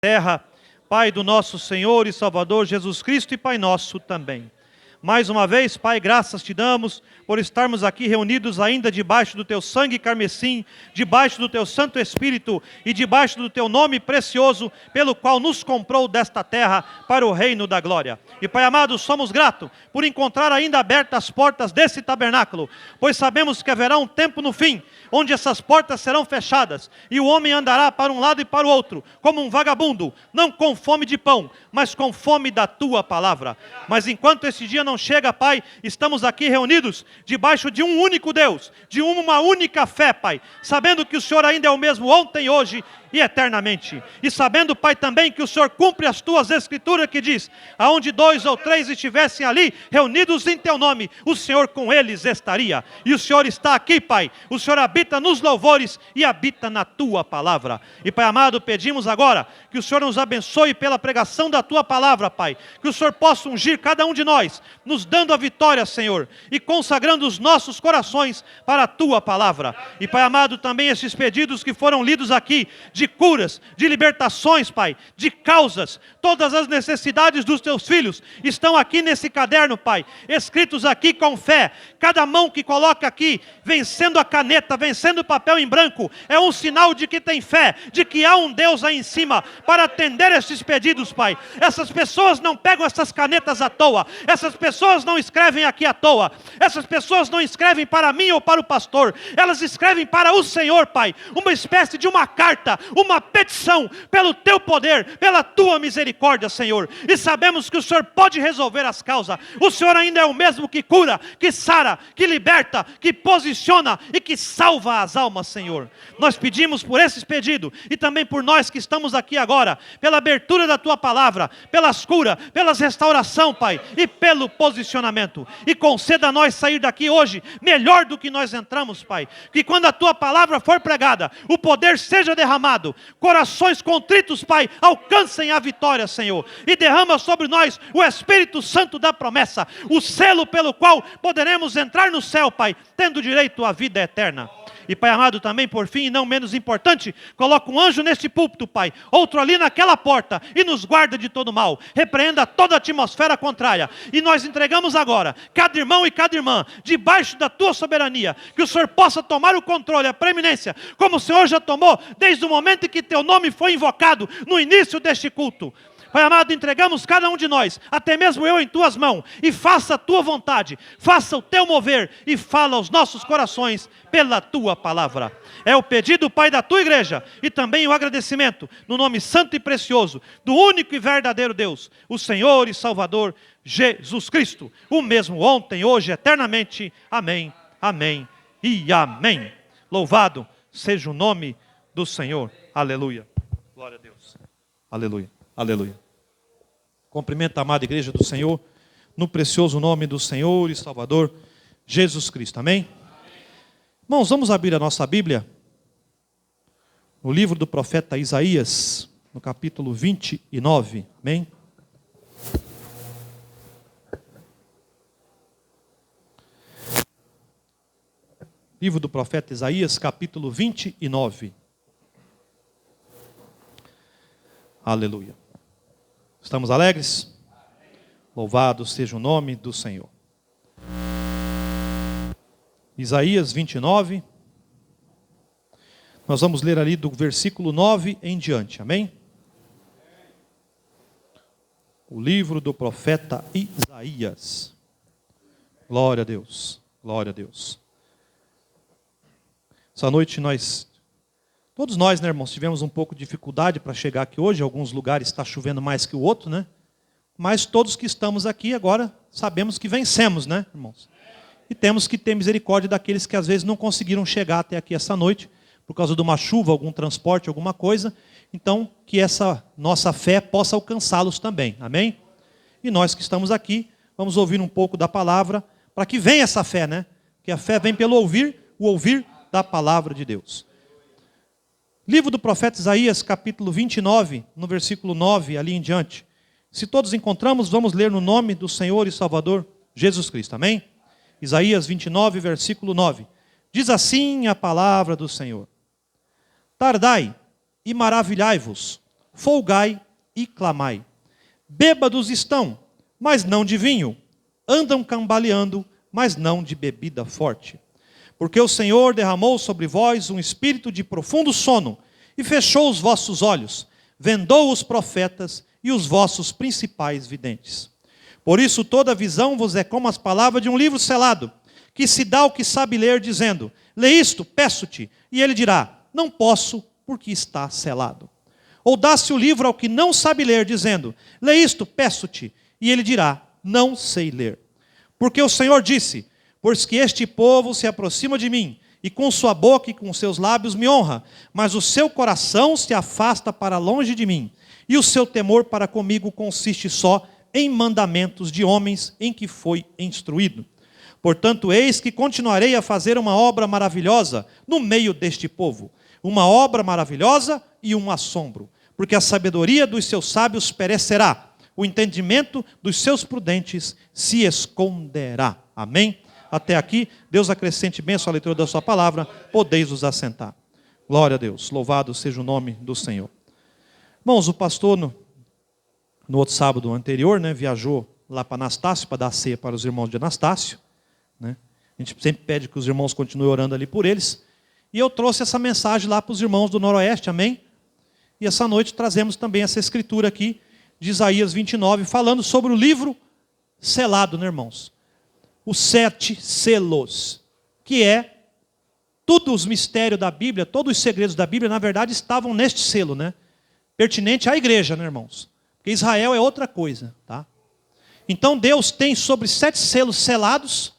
terra, Pai do nosso Senhor e Salvador Jesus Cristo e Pai nosso também. Mais uma vez, Pai, graças te damos por estarmos aqui reunidos ainda debaixo do Teu sangue carmesim, debaixo do Teu Santo Espírito e debaixo do Teu nome precioso, pelo qual nos comprou desta terra para o reino da glória. E Pai amado, somos gratos por encontrar ainda abertas as portas desse tabernáculo, pois sabemos que haverá um tempo no fim, onde essas portas serão fechadas, e o homem andará para um lado e para o outro, como um vagabundo, não com fome de pão, mas com fome da Tua palavra. Mas enquanto esse dia não chega, Pai, estamos aqui reunidos debaixo de um único Deus, de uma única fé, Pai, sabendo que o Senhor ainda é o mesmo ontem, hoje e eternamente, e sabendo, Pai, também que o Senhor cumpre as Tuas Escrituras que diz, aonde 2 ou 3 estivessem ali, reunidos em Teu nome, o Senhor com eles estaria, e o Senhor está aqui, Pai, o Senhor habita nos louvores e habita na Tua palavra. E Pai amado, pedimos agora que o Senhor nos abençoe pela pregação da Tua palavra, Pai, que o Senhor possa ungir cada um de nós, nos dando a vitória, Senhor, e consagrando os nossos corações para a Tua palavra. E Pai amado, também esses pedidos que foram lidos aqui, de curas, de libertações, Pai, de causas, todas as necessidades dos Teus filhos estão aqui nesse caderno, Pai, escritos aqui com fé. Cada mão que coloca aqui, vencendo a caneta, vencendo o papel em branco, é um sinal de que tem fé, de que há um Deus aí em cima para atender esses pedidos, Pai. Essas pessoas não pegam essas canetas à toa, essas pessoas não escrevem aqui à toa, essas pessoas não escrevem para mim ou para o pastor, elas escrevem para o Senhor, Pai, uma espécie de uma carta, uma petição, pelo Teu poder, pela Tua misericórdia, Senhor, e sabemos que o Senhor pode resolver as causas. O Senhor ainda é o mesmo que cura, que sara, que liberta, que posiciona e que salva as almas, Senhor. Nós pedimos por esses pedidos, e também por nós que estamos aqui agora, pela abertura da Tua palavra, pelas curas, pelas restauração, Pai, e pelo posicionamento, e conceda a nós sair daqui hoje, melhor do que nós entramos, Pai, que quando a Tua palavra for pregada, o poder seja derramado, corações contritos, Pai, alcancem a vitória, Senhor, e derrama sobre nós o Espírito Santo da promessa, o selo pelo qual poderemos entrar no céu, Pai, tendo direito à vida eterna. E Pai amado, também por fim, e não menos importante, coloca um anjo neste púlpito, Pai, outro ali naquela porta, e nos guarda de todo mal, repreenda toda a atmosfera contrária, e nós entregamos agora, cada irmão e cada irmã, debaixo da Tua soberania, que o Senhor possa tomar o controle, a preeminência, como o Senhor já tomou, desde o momento em que Teu nome foi invocado, no início deste culto. Pai amado, entregamos cada um de nós, até mesmo eu em Tuas mãos, e faça a Tua vontade, faça o Teu mover, e fala aos nossos corações, pela Tua palavra. É o pedido, Pai, da Tua igreja, e também o agradecimento, no nome santo e precioso, do único e verdadeiro Deus, o Senhor e Salvador, Jesus Cristo, o mesmo ontem, hoje, eternamente. Amém, amém e amém. Louvado seja o nome do Senhor. Aleluia. Glória a Deus. Aleluia. Aleluia. Cumprimento a amada igreja do Senhor, no precioso nome do Senhor e Salvador, Jesus Cristo. Amém? Irmãos, vamos abrir a nossa Bíblia, no livro do profeta Isaías, no capítulo 29. Amém? Livro do profeta Isaías, capítulo 29. Aleluia. Estamos alegres? Louvado seja o nome do Senhor. Isaías 29. Nós vamos ler ali do versículo 9 em diante. Amém? O livro do profeta Isaías. Glória a Deus. Glória a Deus. Essa noite todos nós, né, irmãos, tivemos um pouco de dificuldade para chegar aqui hoje. Em alguns lugares está chovendo mais que o outro, né? Mas todos que estamos aqui agora sabemos que vencemos, né, irmãos? E temos que ter misericórdia daqueles que às vezes não conseguiram chegar até aqui essa noite, por causa de uma chuva, algum transporte, alguma coisa. Então, que essa nossa fé possa alcançá-los também. Amém? E nós que estamos aqui, vamos ouvir um pouco da palavra, para que venha essa fé, né? Que a fé vem pelo ouvir, o ouvir da palavra de Deus. Livro do profeta Isaías, capítulo 29, no versículo 9, ali em diante. Se todos encontramos, vamos ler no nome do Senhor e Salvador, Jesus Cristo. Amém? Isaías 29, versículo 9. Diz assim a palavra do Senhor: Tardai e maravilhai-vos, folgai e clamai. Bêbados estão, mas não de vinho. Andam cambaleando, mas não de bebida forte. Porque o Senhor derramou sobre vós um espírito de profundo sono, e fechou os vossos olhos, vendou os profetas e os vossos principais videntes. Por isso toda visão vos é como as palavras de um livro selado, que se dá ao que sabe ler, dizendo: lê isto, peço-te. E ele dirá: não posso, porque está selado. Ou dá-se o livro ao que não sabe ler, dizendo: lê isto, peço-te. E ele dirá: não sei ler. Porque o Senhor disse: pois que este povo se aproxima de mim, e com sua boca e com seus lábios me honra, mas o seu coração se afasta para longe de mim, e o seu temor para comigo consiste só em mandamentos de homens em que foi instruído. Portanto, eis que continuarei a fazer uma obra maravilhosa no meio deste povo, uma obra maravilhosa e um assombro, porque a sabedoria dos seus sábios perecerá, o entendimento dos seus prudentes se esconderá. Amém? Até aqui, Deus acrescente bênção à leitura da sua palavra, podeis vos assentar. Glória a Deus, louvado seja o nome do Senhor. Irmãos, o pastor no outro sábado anterior, viajou lá para Anastácio, para dar ceia para os irmãos de Anastácio. A gente sempre pede que os irmãos continuem orando ali por eles. E eu trouxe essa mensagem lá para os irmãos do Noroeste, amém? E essa noite trazemos também essa escritura aqui, de Isaías 29, falando sobre o livro selado, irmãos? Os 7 selos, que é todos os mistérios da Bíblia, todos os segredos da Bíblia, na verdade, estavam neste selo, pertinente à igreja, irmãos? Porque Israel é outra coisa, tá? Então Deus tem sobre 7 selos selados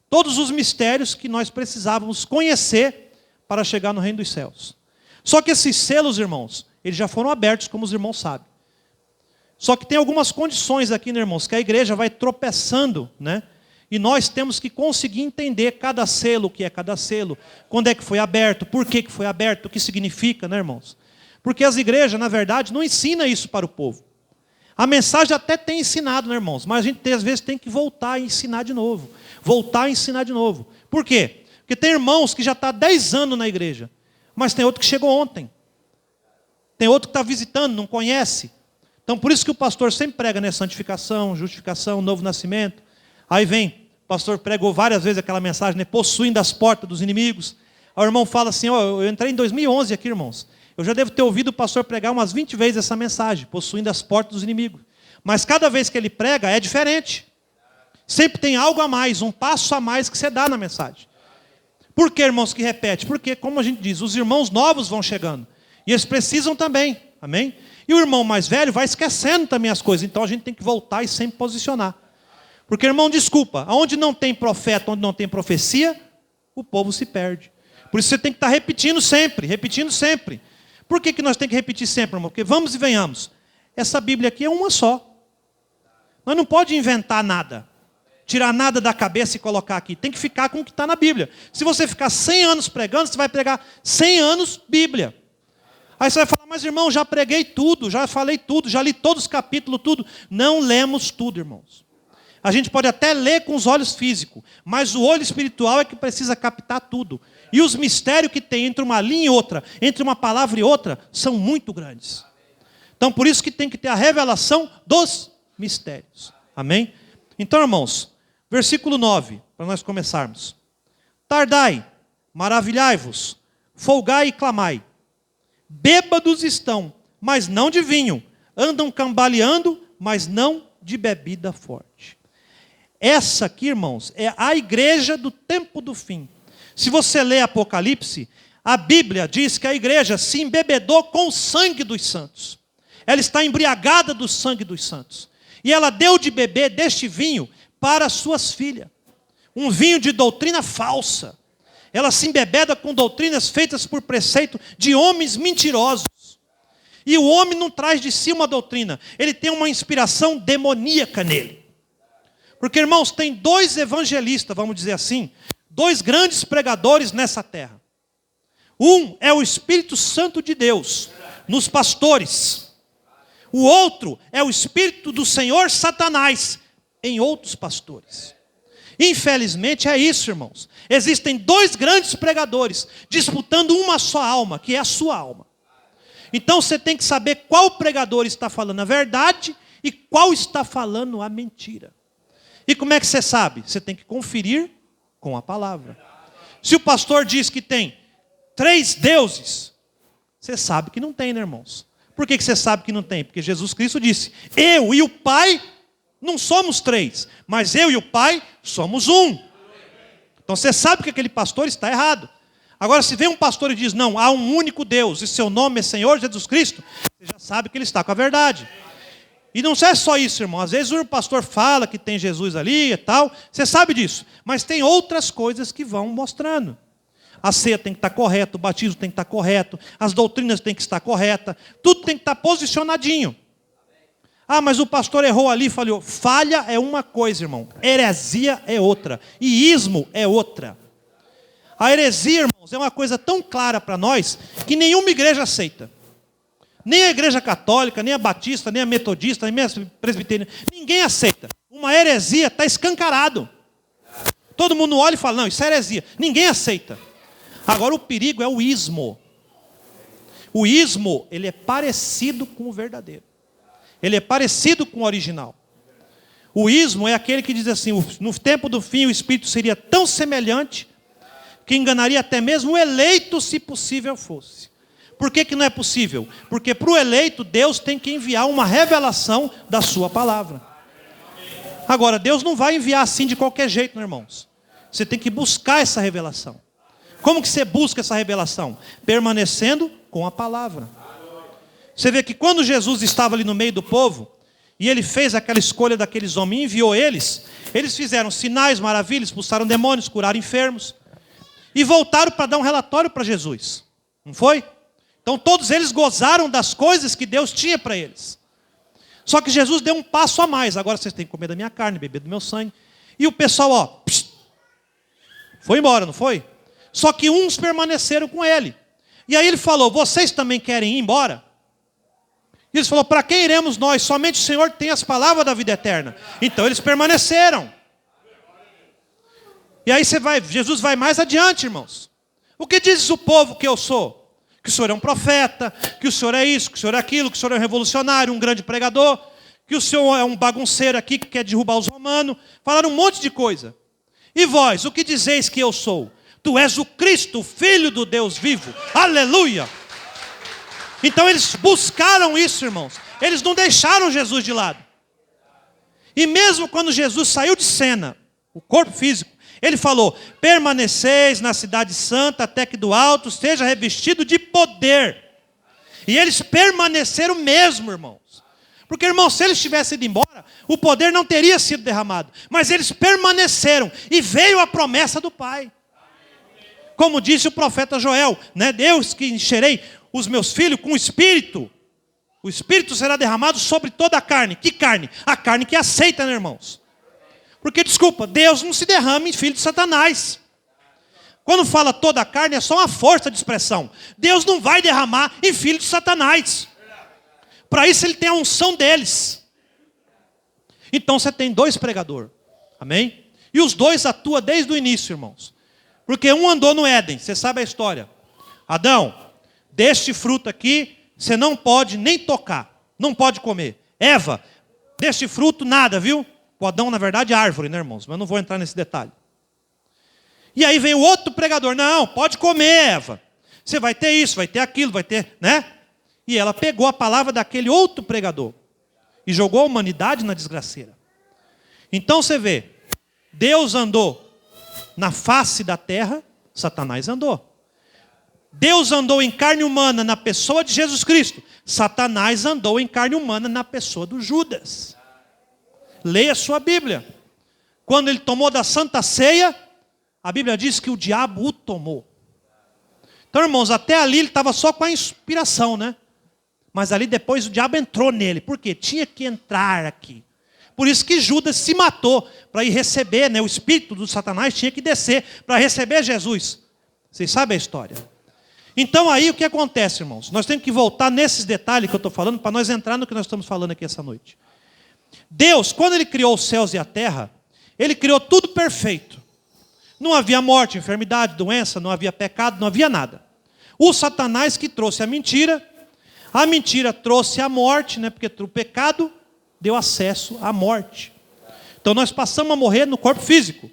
todos os mistérios que nós precisávamos conhecer para chegar no reino dos céus. Só que esses selos, irmãos, eles já foram abertos, como os irmãos sabem. Só que tem algumas condições aqui, irmãos, que a igreja vai tropeçando, E nós temos que conseguir entender cada selo, o que é cada selo, quando é que foi aberto, por que foi aberto, o que significa, irmãos? Porque as igrejas, na verdade, não ensinam isso para o povo. A mensagem até tem ensinado, irmãos, mas a gente às vezes tem que voltar a ensinar de novo. Voltar a ensinar de novo. Por quê? Porque tem irmãos que já estão há 10 anos na igreja, mas tem outro que chegou ontem. Tem outro que está visitando, não conhece. Então por isso que o pastor sempre prega, santificação, justificação, novo nascimento. Aí vem, o pastor pregou várias vezes aquela mensagem, possuindo as portas dos inimigos. Aí o irmão fala assim, eu entrei em 2011 aqui, irmãos. Eu já devo ter ouvido o pastor pregar umas 20 vezes essa mensagem, possuindo as portas dos inimigos. Mas cada vez que ele prega é diferente. Sempre tem algo a mais, um passo a mais que você dá na mensagem. Por que, irmãos, que repete? Porque, como a gente diz, os irmãos novos vão chegando. E eles precisam também, amém? E o irmão mais velho vai esquecendo também as coisas. Então a gente tem que voltar e sempre posicionar. Porque, irmão, desculpa, onde não tem profeta, onde não tem profecia, o povo se perde. Por isso você tem que estar repetindo sempre, repetindo sempre. Por que nós temos que repetir sempre, irmão? Porque vamos e venhamos. Essa Bíblia aqui é uma só. Nós não podemos inventar nada. Tirar nada da cabeça e colocar aqui. Tem que ficar com o que está na Bíblia. Se você ficar 100 anos pregando, você vai pregar 100 anos Bíblia. Aí você vai falar, mas irmão, já preguei tudo, já falei tudo, já li todos os capítulos, tudo. Não lemos tudo, irmãos. A gente pode até ler com os olhos físicos, mas o olho espiritual é que precisa captar tudo. E os mistérios que tem entre uma linha e outra, entre uma palavra e outra, são muito grandes. Então, por isso que tem que ter a revelação dos mistérios. Amém? Então, irmãos, versículo 9, para nós começarmos. Tardai, maravilhai-vos, folgai e clamai. Bêbados estão, mas não de vinho. Andam cambaleando, mas não de bebida forte. Essa aqui, irmãos, é a igreja do tempo do fim. Se você ler Apocalipse, a Bíblia diz que a igreja se embebedou com o sangue dos santos. Ela está embriagada do sangue dos santos. E ela deu de beber deste vinho para suas filhas. Um vinho de doutrina falsa. Ela se embebeda com doutrinas feitas por preceito de homens mentirosos. E o homem não traz de si uma doutrina. Ele tem uma inspiração demoníaca nele. Porque, irmãos, tem 2 evangelistas, vamos dizer assim, 2 grandes pregadores nessa terra. Um é o Espírito Santo de Deus, nos pastores. O outro é o Espírito do Senhor Satanás, em outros pastores. Infelizmente é isso, irmãos. Existem 2 grandes pregadores, disputando uma só alma, que é a sua alma. Então você tem que saber qual pregador está falando a verdade e qual está falando a mentira. E como é que você sabe? Você tem que conferir com a palavra. Se o pastor diz que tem 3 deuses, você sabe que não tem, né, irmãos? Por que você sabe que não tem? Porque Jesus Cristo disse, eu e o Pai não somos 3, mas eu e o Pai somos um. Então você sabe que aquele pastor está errado. Agora, se vem um pastor e diz, não, há um único Deus, e seu nome é Senhor Jesus Cristo, você já sabe que ele está com a verdade. E não é só isso, irmão. Às vezes o pastor fala que tem Jesus ali e tal, você sabe disso. Mas tem outras coisas que vão mostrando. A ceia tem que estar correta, o batismo tem que estar correto, as doutrinas têm que estar corretas, tudo tem que estar posicionadinho. Ah, mas o pastor errou ali e falhou. Falha é uma coisa, irmão. Heresia é outra. E ismo é outra. A heresia, irmãos, é uma coisa tão clara para nós que nenhuma igreja aceita. Nem a igreja católica, nem a batista, nem a metodista, nem a presbiteriana. Ninguém aceita. Uma heresia está escancarado. Todo mundo olha e fala, não, isso é heresia. Ninguém aceita. Agora o perigo é o ismo. O ismo, ele é parecido com o verdadeiro. Ele é parecido com o original. O ismo é aquele que diz assim, no tempo do fim o Espírito seria tão semelhante que enganaria até mesmo o eleito, se possível fosse. Por que não é possível? Porque para o eleito, Deus tem que enviar uma revelação da sua palavra. Agora, Deus não vai enviar assim de qualquer jeito, né, irmãos? Você tem que buscar essa revelação. Como que você busca essa revelação? Permanecendo com a palavra. Você vê que quando Jesus estava ali no meio do povo, e ele fez aquela escolha daqueles homens e enviou eles fizeram sinais, maravilhas, expulsaram demônios, curaram enfermos, e voltaram para dar um relatório para Jesus. Não foi? Então todos eles gozaram das coisas que Deus tinha para eles. Só que Jesus deu um passo a mais. Agora vocês têm que comer da minha carne, beber do meu sangue. E o pessoal, foi embora, não foi? Só que uns permaneceram com ele. E aí ele falou, vocês também querem ir embora? E eles falaram, para quem iremos nós? Somente o Senhor tem as palavras da vida eterna. Então eles permaneceram. E aí Jesus vai mais adiante, irmãos. O que diz o povo que eu sou? Que o Senhor é um profeta, que o Senhor é isso, que o Senhor é aquilo, que o Senhor é um revolucionário, um grande pregador, que o Senhor é um bagunceiro aqui que quer derrubar os romanos. Falaram um monte de coisa. E vós, o que dizeis que eu sou? Tu és o Cristo, Filho do Deus vivo. Aleluia! Então eles buscaram isso, irmãos. Eles não deixaram Jesus de lado. E mesmo quando Jesus saiu de cena, o corpo físico, ele falou, permaneceis na cidade santa até que do alto seja revestido de poder. E eles permaneceram mesmo, irmãos. Porque, irmãos, se eles tivessem ido embora, o poder não teria sido derramado. Mas eles permaneceram e veio a promessa do Pai. Como disse o profeta Joel, né? Deus que encherei os meus filhos com o Espírito. O Espírito será derramado sobre toda a carne. Que carne? A carne que aceita, né, irmãos? Porque, desculpa, Deus não se derrama em filho de Satanás. Quando fala toda a carne, é só uma força de expressão. Deus não vai derramar em filho de Satanás. Para isso ele tem a unção deles. Então você tem 2 pregadores. Amém? E os 2 atuam desde o início, irmãos. Porque um andou no Éden, você sabe a história. Adão, deste fruto aqui, você não pode nem tocar. Não pode comer. Eva, deste fruto nada, viu? O Adão, na verdade, é árvore, né, irmãos? Mas não vou entrar nesse detalhe. E aí vem o outro pregador. Não, pode comer, Eva. Você vai ter isso, vai ter aquilo, vai ter, né? E ela pegou a palavra daquele outro pregador e jogou a humanidade na desgraceira. Então você vê, Deus andou na face da terra, Satanás andou. Deus andou em carne humana na pessoa de Jesus Cristo. Satanás andou em carne humana na pessoa do Judas. Leia a sua Bíblia. Quando ele tomou da Santa Ceia, a Bíblia diz que o diabo o tomou. Então, irmãos, até ali ele estava só com a inspiração, né? Mas ali depois o diabo entrou nele. Por quê? Tinha que entrar aqui. Por isso que Judas se matou para ir receber, né? O espírito do Satanás tinha que descer para receber Jesus. Vocês sabem a história. Então aí o que acontece, irmãos? Nós temos que voltar nesses detalhes que eu estou falando para nós entrar no que nós estamos falando aqui essa noite. Deus, quando Ele criou os céus e a terra, Ele criou tudo perfeito. Não havia morte, enfermidade, doença, não havia pecado, não havia nada. O Satanás que trouxe a mentira, A mentira trouxe a morte, né? Porque o pecado deu acesso à morte. Então nós passamos a morrer no corpo físico.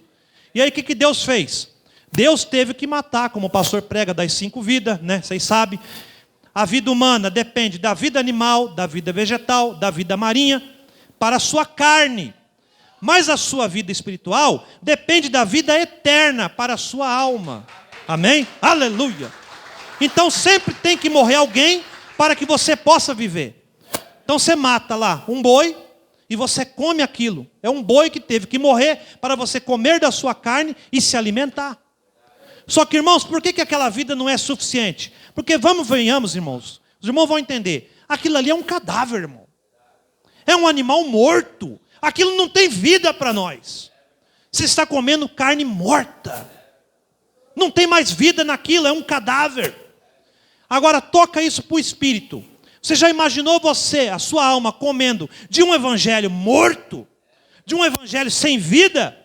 E aí o que Deus fez? Deus teve que matar, como o pastor prega das 5 vidas, né? Vocês sabem. A vida humana depende da vida animal, da vida vegetal, da vida marinha, para a sua carne. Mas a sua vida espiritual depende da vida eterna para a sua alma. Amém? Aleluia! Então sempre tem que morrer alguém para que você possa viver. Então você mata lá um boi e você come aquilo. É um boi que teve que morrer para você comer da sua carne e se alimentar. Só que, irmãos, por que aquela vida não é suficiente? Porque venhamos, irmãos. Os irmãos vão entender. Aquilo ali é um cadáver, irmão. É um animal morto. Aquilo não tem vida para nós. Você está comendo carne morta. Não tem mais vida naquilo, é um cadáver. Agora toca isso para o espírito. Você já imaginou você, a sua alma, comendo de um evangelho morto? De um evangelho sem vida?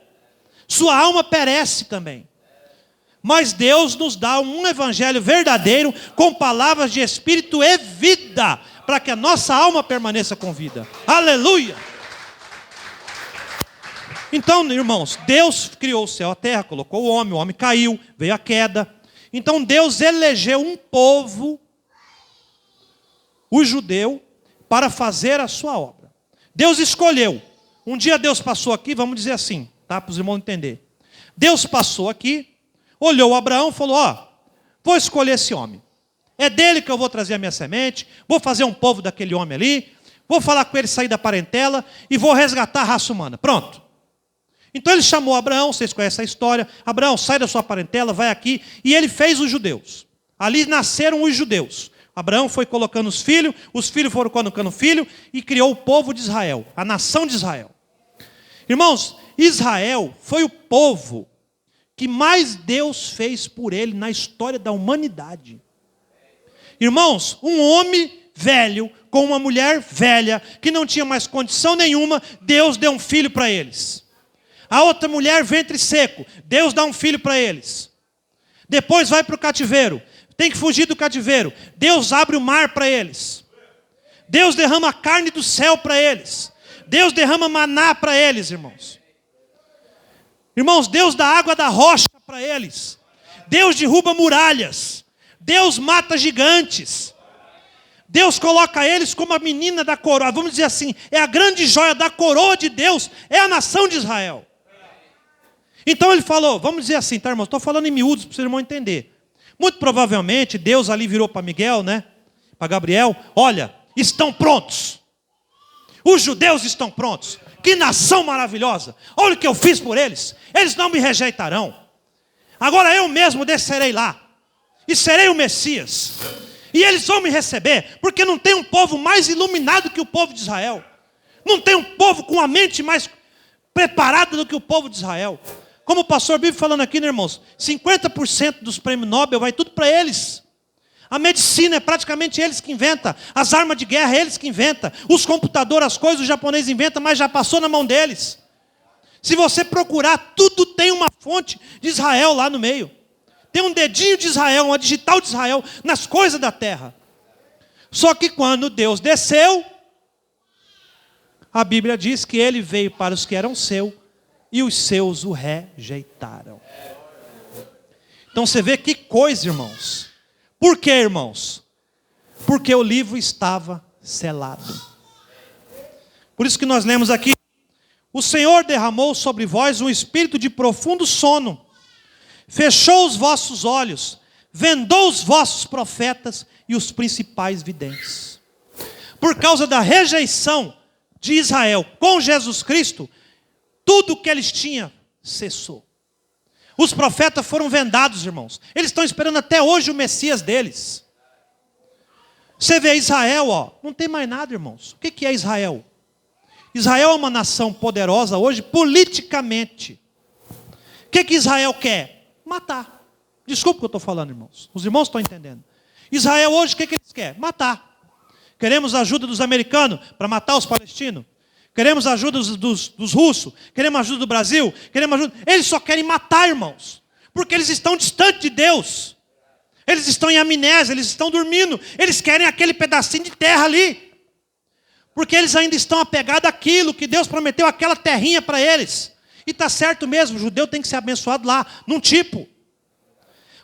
Sua alma perece também. Mas Deus nos dá um evangelho verdadeiro, com palavras de espírito e vida, para que a nossa alma permaneça com vida. Aleluia! Então, irmãos, Deus criou o céu, a terra, colocou o homem caiu, veio a queda. Então Deus elegeu um povo, o judeu, para fazer a sua obra. Deus escolheu. Um dia Deus passou aqui, vamos dizer assim, tá? Para os irmãos entenderem. Deus passou aqui, olhou Abraão e falou, vou escolher esse homem. É dele que eu vou trazer a minha semente, vou fazer um povo daquele homem ali, vou falar com ele sair da parentela e vou resgatar a raça humana. Pronto. Então ele chamou Abraão, vocês conhecem a história. Abraão, sai da sua parentela, vai aqui. E ele fez os judeus. Ali nasceram os judeus. Abraão foi colocando os filhos foram colocando filho e criou o povo de Israel, a nação de Israel. Irmãos, Israel foi o povo que mais Deus fez por ele na história da humanidade. Irmãos, um homem velho com uma mulher velha, que não tinha mais condição nenhuma, Deus deu um filho para eles. A outra mulher, ventre seco, Deus dá um filho para eles. Depois vai para o cativeiro, tem que fugir do cativeiro, Deus abre o mar para eles. Deus derrama a carne do céu para eles. Deus derrama maná para eles, irmãos. Irmãos, Deus dá água da rocha para eles. Deus derruba muralhas. Deus mata gigantes. Deus coloca eles como a menina da coroa. Vamos dizer assim, é a grande joia da coroa de Deus, é a nação de Israel. Então ele falou, vamos dizer assim, tá, irmãos? Estou falando em miúdos para o seu irmão entender. Muito provavelmente, Deus ali virou para Miguel, né? Para Gabriel, olha, estão prontos. Os judeus estão prontos. Que nação maravilhosa. Olha o que eu fiz por eles. Eles não me rejeitarão. Agora eu mesmo descerei lá. E serei o Messias. E eles vão me receber. Porque não tem um povo mais iluminado que o povo de Israel. Não tem um povo com a mente mais preparada do que o povo de Israel. Como o pastor Bíblia falando aqui, né, irmãos? 50% dos prêmios Nobel vai tudo para eles. A medicina é praticamente eles que inventam. As armas de guerra é eles que inventam. Os computadores, as coisas, os japoneses inventam, mas já passou na mão deles. Se você procurar, tudo tem uma fonte de Israel lá no meio. Tem um dedinho de Israel, uma digital de Israel nas coisas da terra. Só que quando Deus desceu, a Bíblia diz que ele veio para os que eram seus e os seus o rejeitaram. Então você vê que coisa, irmãos. Por quê, irmãos? Porque o livro estava selado. Por isso que nós lemos aqui: o Senhor derramou sobre vós um espírito de profundo sono, fechou os vossos olhos, vendou os vossos profetas e os principais videntes. Por causa da rejeição de Israel com Jesus Cristo, tudo que eles tinham cessou. Os profetas foram vendados, irmãos. Eles estão esperando até hoje o Messias deles. Você vê Israel, não tem mais nada, irmãos. O que é Israel? Israel é uma nação poderosa hoje politicamente. O que Israel quer? Matar. Desculpa o que eu estou falando, irmãos. Os irmãos estão entendendo. Israel hoje, o que eles querem? Matar. Queremos a ajuda dos americanos para matar os palestinos. Queremos a ajuda dos russos. Queremos a ajuda do Brasil. Queremos ajuda. Eles só querem matar, irmãos. Porque eles estão distantes de Deus. Eles estão em amnésia, eles estão dormindo. Eles querem aquele pedacinho de terra ali. Porque eles ainda estão apegados àquilo que Deus prometeu, aquela terrinha para eles. E está certo mesmo, o judeu tem que ser abençoado lá, num tipo.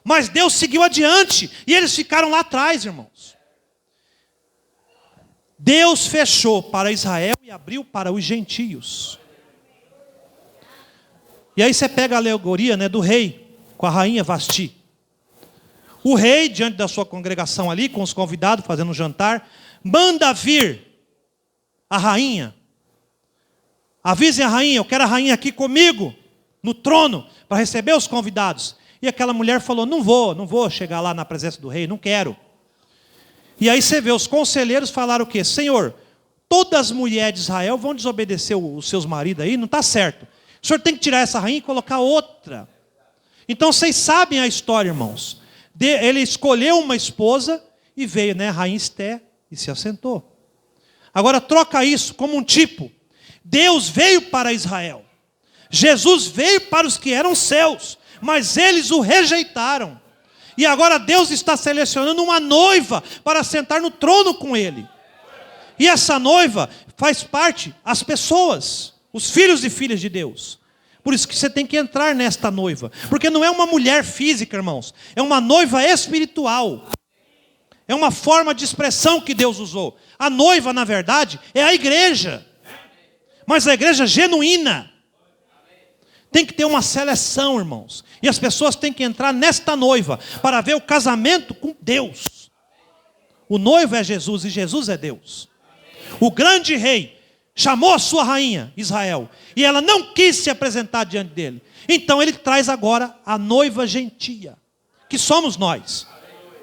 Mas Deus seguiu adiante e eles ficaram lá atrás, irmãos. Deus fechou para Israel e abriu para os gentios. E aí você pega a alegoria, né, do rei com a rainha Vasti. O rei, diante da sua congregação ali, com os convidados, fazendo um jantar, manda vir a rainha. Avisem a rainha, eu quero a rainha aqui comigo, no trono, para receber os convidados. E aquela mulher falou, não vou chegar lá na presença do rei, não quero. E aí você vê, os conselheiros falaram o quê? Senhor, todas as mulheres de Israel vão desobedecer os seus maridos aí, não está certo. O senhor tem que tirar essa rainha e colocar outra. Então vocês sabem a história, irmãos. Ele escolheu uma esposa e veio, né, a rainha Esté, e se assentou. Agora troca isso como um tipo. Deus veio para Israel. Jesus veio para os que eram seus, mas eles o rejeitaram. E agora Deus está selecionando uma noiva para sentar no trono com ele. E essa noiva faz parte as pessoas, os filhos e filhas de Deus. Por isso que você tem que entrar nesta noiva. Porque não é uma mulher física, irmãos. É uma noiva espiritual. É uma forma de expressão que Deus usou. A noiva, na verdade, é a igreja. Mas a igreja genuína. Tem que ter uma seleção, irmãos. E as pessoas têm que entrar nesta noiva para ver o casamento com Deus. O noivo é Jesus e Jesus é Deus. O grande rei chamou a sua rainha, Israel, e ela não quis se apresentar diante dele. Então ele traz agora a noiva gentia, que somos nós.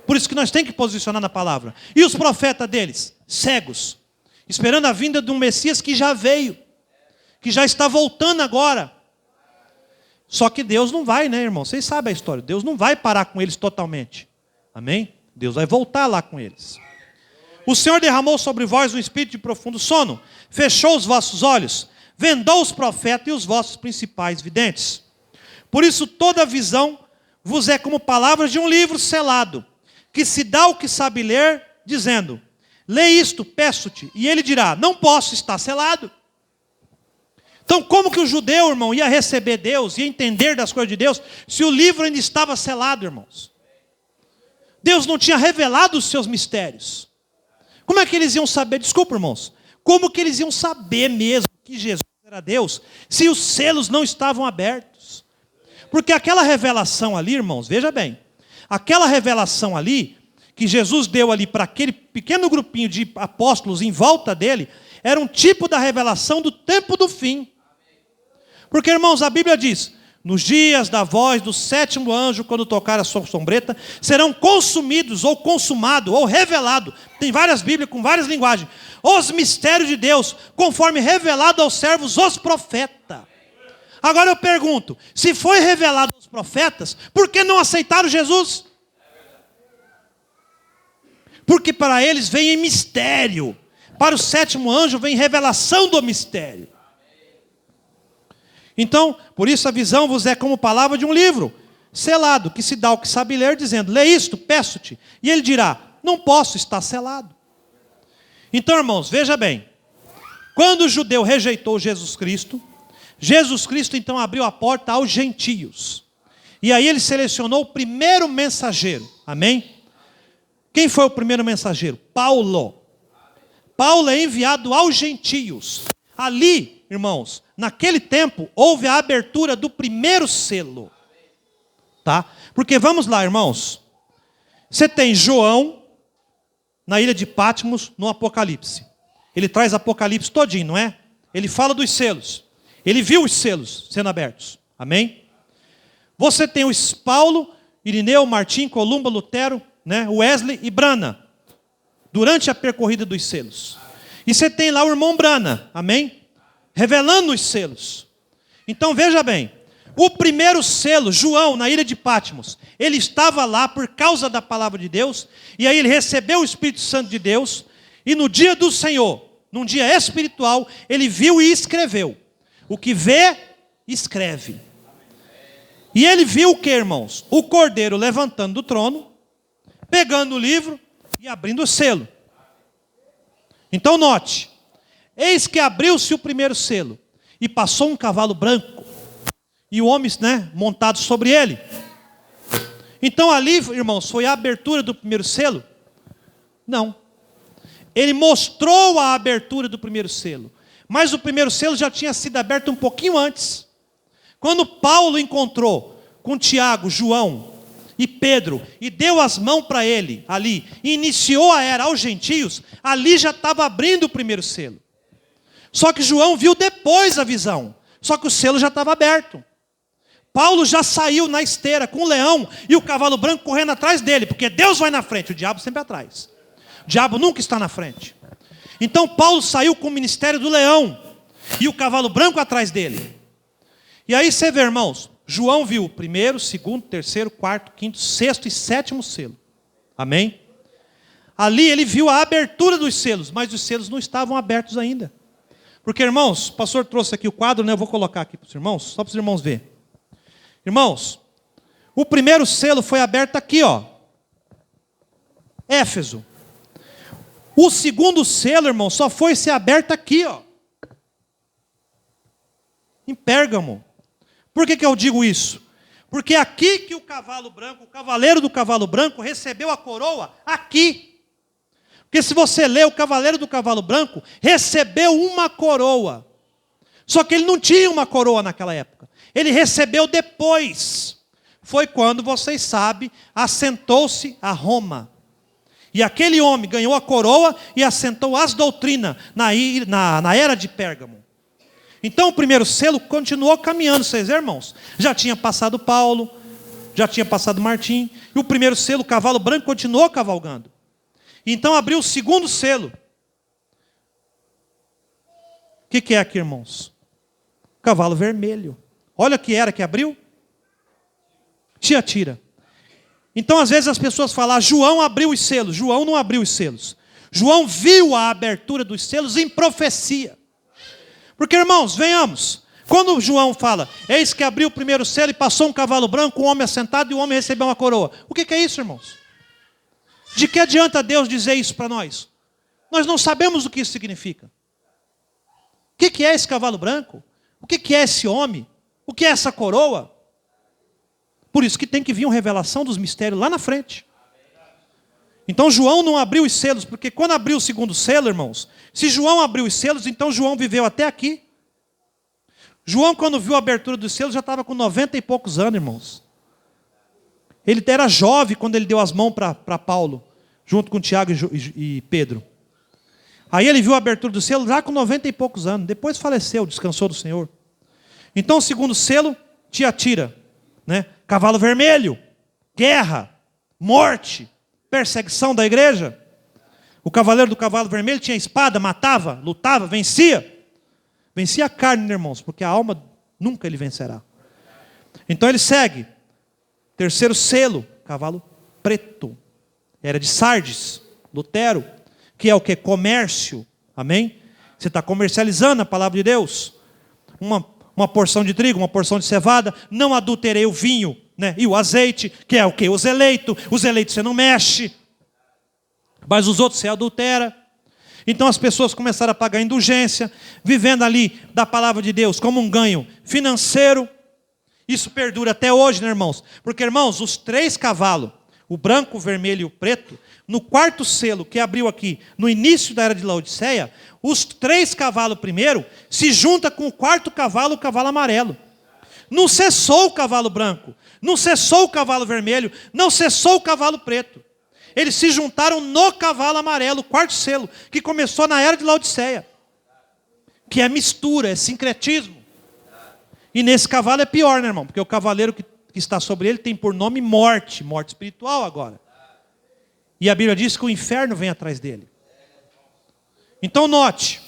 Por isso que nós temos que posicionar na palavra. E os profetas deles, cegos, esperando a vinda de um Messias que já veio, que já está voltando agora. Só que Deus não vai, né, irmão? Vocês sabem a história. Deus não vai parar com eles totalmente. Amém? Deus vai voltar lá com eles. O Senhor derramou sobre vós um espírito de profundo sono, fechou os vossos olhos, vendou os profetas e os vossos principais videntes. Por isso toda visão vos é como palavras de um livro selado, que se dá ao que sabe ler, dizendo, lê isto, peço-te. E ele dirá, não posso, está selado. Então como que o judeu, irmão, ia receber Deus, ia entender das coisas de Deus, se o livro ainda estava selado, irmãos? Deus não tinha revelado os seus mistérios. Como é que eles iam saber? Desculpa, irmãos. Como que eles iam saber mesmo que Jesus era Deus, se os selos não estavam abertos? Porque aquela revelação ali, irmãos, veja bem. Aquela revelação ali, que Jesus deu ali para aquele pequeno grupinho de apóstolos em volta dele, era um tipo da revelação do tempo do fim. Porque, irmãos, a Bíblia diz, nos dias da voz do sétimo anjo, quando tocar a sua trombeta, serão consumidos, ou consumado, ou revelado. Tem várias Bíblias com várias linguagens. Os mistérios de Deus, conforme revelado aos servos, os profetas. Agora eu pergunto, se foi revelado aos profetas, por que não aceitaram Jesus? Porque para eles vem em mistério. Para o sétimo anjo vem revelação do mistério. Então, por isso a visão vos é como palavra de um livro, selado, que se dá ao que sabe ler, dizendo, lê isto, peço-te. E ele dirá, não posso, está selado. Então, irmãos, veja bem. Quando o judeu rejeitou Jesus Cristo então abriu a porta aos gentios. E aí ele selecionou o primeiro mensageiro. Amém? Quem foi o primeiro mensageiro? Paulo. Paulo é enviado aos gentios. Ali, irmãos, naquele tempo, houve a abertura do primeiro selo. Tá? Porque vamos lá, irmãos. Você tem João, na ilha de Patmos, no Apocalipse. Ele traz Apocalipse todinho, não é? Ele fala dos selos. Ele viu os selos sendo abertos. Amém? Você tem os Paulo, Irineu, Martim, Columba, Lutero, né? Wesley e Brana. Durante a percorrida dos selos. E você tem lá o irmão Brana. Amém? Revelando os selos. Então veja bem. O primeiro selo, João, na ilha de Patmos, ele estava lá por causa da palavra de Deus, e aí ele recebeu o Espírito Santo de Deus, e no dia do Senhor, num dia espiritual, ele viu e escreveu. O que vê, escreve. E ele viu o que, irmãos? O cordeiro levantando do trono, pegando o livro e abrindo o selo. Então note, eis que abriu-se o primeiro selo, e passou um cavalo branco, e o homem, montado sobre ele. Então ali, irmãos, foi a abertura do primeiro selo? Não. Ele mostrou a abertura do primeiro selo, mas o primeiro selo já tinha sido aberto um pouquinho antes. Quando Paulo encontrou com Tiago, João e Pedro, e deu as mãos para ele ali, e iniciou a era aos gentios, ali já estava abrindo o primeiro selo. Só que João viu depois a visão, só que o selo já estava aberto. Paulo já saiu na esteira com o leão e o cavalo branco correndo atrás dele, porque Deus vai na frente, o diabo sempre atrás. O diabo nunca está na frente. Então Paulo saiu com o ministério do leão e o cavalo branco atrás dele. E aí você vê, irmãos, João viu o primeiro, segundo, terceiro, quarto, quinto, sexto e sétimo selo. Amém? Ali ele viu a abertura dos selos, mas os selos não estavam abertos ainda. Porque, irmãos, o pastor trouxe aqui o quadro, eu vou colocar aqui para os irmãos, só para os irmãos verem. Irmãos, o primeiro selo foi aberto aqui, ó. Éfeso. O segundo selo, irmão, só foi ser aberto aqui, ó. Em Pérgamo. Por que eu digo isso? Porque aqui que o cavalo branco, o cavaleiro do cavalo branco, recebeu a coroa, aqui. Porque se você ler o cavaleiro do cavalo branco, recebeu uma coroa. Só que ele não tinha uma coroa naquela época. Ele recebeu depois. Foi quando, vocês sabem, assentou-se a Roma. E aquele homem ganhou a coroa e assentou as doutrinas na era de Pérgamo. Então o primeiro selo continuou caminhando, vocês irmãos. Já tinha passado Paulo, já tinha passado Martim. E o primeiro selo, o cavalo branco, continuou cavalgando. Então abriu o segundo selo. O que é aqui, irmãos? Cavalo vermelho. Olha o que era que abriu. Tiatira. Então às vezes as pessoas falam, João abriu os selos. João não abriu os selos. João viu a abertura dos selos em profecia. Porque, irmãos, venhamos. Quando João fala, eis que abriu o primeiro selo e passou um cavalo branco, um homem assentado e o homem recebeu uma coroa. O que é isso, irmãos? De que adianta Deus dizer isso para nós? Nós não sabemos o que isso significa. O que é esse cavalo branco? O que é esse homem? O que é essa coroa? Por isso que tem que vir uma revelação dos mistérios lá na frente. Então João não abriu os selos, porque quando abriu o segundo selo, irmãos, se João abriu os selos, então João viveu até aqui. João, quando viu a abertura dos selos, já estava com 90 e poucos anos, irmãos. Ele era jovem quando ele deu as mãos para Paulo, junto com Tiago e Pedro. Aí ele viu a abertura do selo já com 90 e poucos anos. Depois faleceu, descansou do Senhor. Então o segundo selo, Tiatira, cavalo vermelho, guerra, morte, perseguição da igreja. O cavaleiro do cavalo vermelho tinha espada, matava, lutava, vencia. Vencia a carne, irmãos, porque a alma nunca ele vencerá. Então ele segue. Terceiro selo, cavalo preto. Era de Sardes, Lutero, que é o que? Comércio. Amém? Você está comercializando a palavra de Deus. Uma porção de trigo, uma porção de cevada. Não adulterei o vinho, e o azeite, que é o que? Os eleitos. Os eleitos você não mexe. Mas os outros você adultera. Então as pessoas começaram a pagar indulgência, vivendo ali da palavra de Deus como um ganho financeiro. Isso perdura até hoje, irmãos? Porque, irmãos, os 3 cavalos, o branco, o vermelho e o preto, no quarto selo que abriu aqui, no início da era de Laodiceia, os 3 cavalos primeiro se juntam com o quarto cavalo, o cavalo amarelo. Não cessou o cavalo branco, não cessou o cavalo vermelho, não cessou o cavalo preto. Eles se juntaram no cavalo amarelo, o quarto selo, que começou na era de Laodiceia. Que é mistura, é sincretismo. E nesse cavalo é pior, irmão? Porque o cavaleiro que está sobre ele tem por nome morte, morte espiritual agora. E a Bíblia diz que o inferno vem atrás dele. Então note,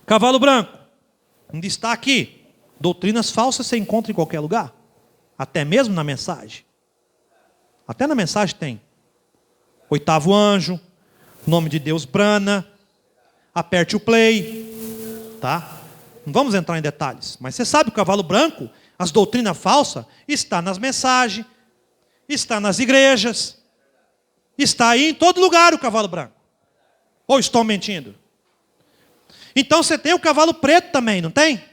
cavalo branco, onde está aqui, doutrinas falsas você encontra em qualquer lugar, até mesmo na mensagem. Até na mensagem tem. 8º anjo, nome de Deus brana, aperte o play, tá? Não vamos entrar em detalhes, mas você sabe que o cavalo branco, as doutrinas falsas, está nas mensagens, está nas igrejas, Está aí em todo lugar o cavalo branco. Ou estou mentindo? Então você tem o cavalo preto também, não tem?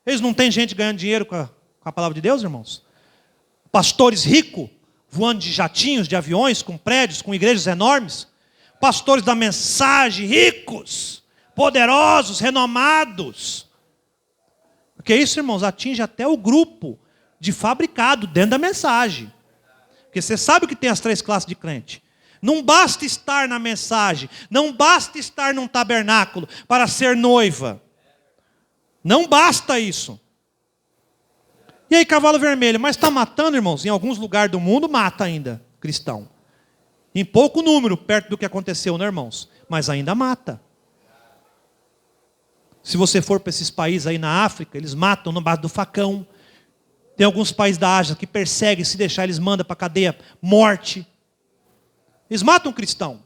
Eles não têm gente ganhando dinheiro com a palavra de Deus, irmãos? Pastores ricos, voando de jatinhos, de aviões, com prédios, com igrejas enormes. Pastores da mensagem, ricos, poderosos, renomados. Porque isso, irmãos, atinge até o grupo de fabricado dentro da mensagem. Porque você sabe que tem as 3 classes de crente. Não basta estar na mensagem, não basta estar num tabernáculo para ser noiva. Não basta isso. E aí, cavalo vermelho, mas está matando, irmãos? Em alguns lugares do mundo mata ainda cristão. Em pouco número, perto do que aconteceu, né, irmãos? Mas ainda mata. Se você for para esses países aí na África, eles matam no base do facão. Tem alguns países da Ásia que perseguem, se deixar eles mandam para a cadeia, morte. Eles matam um cristão.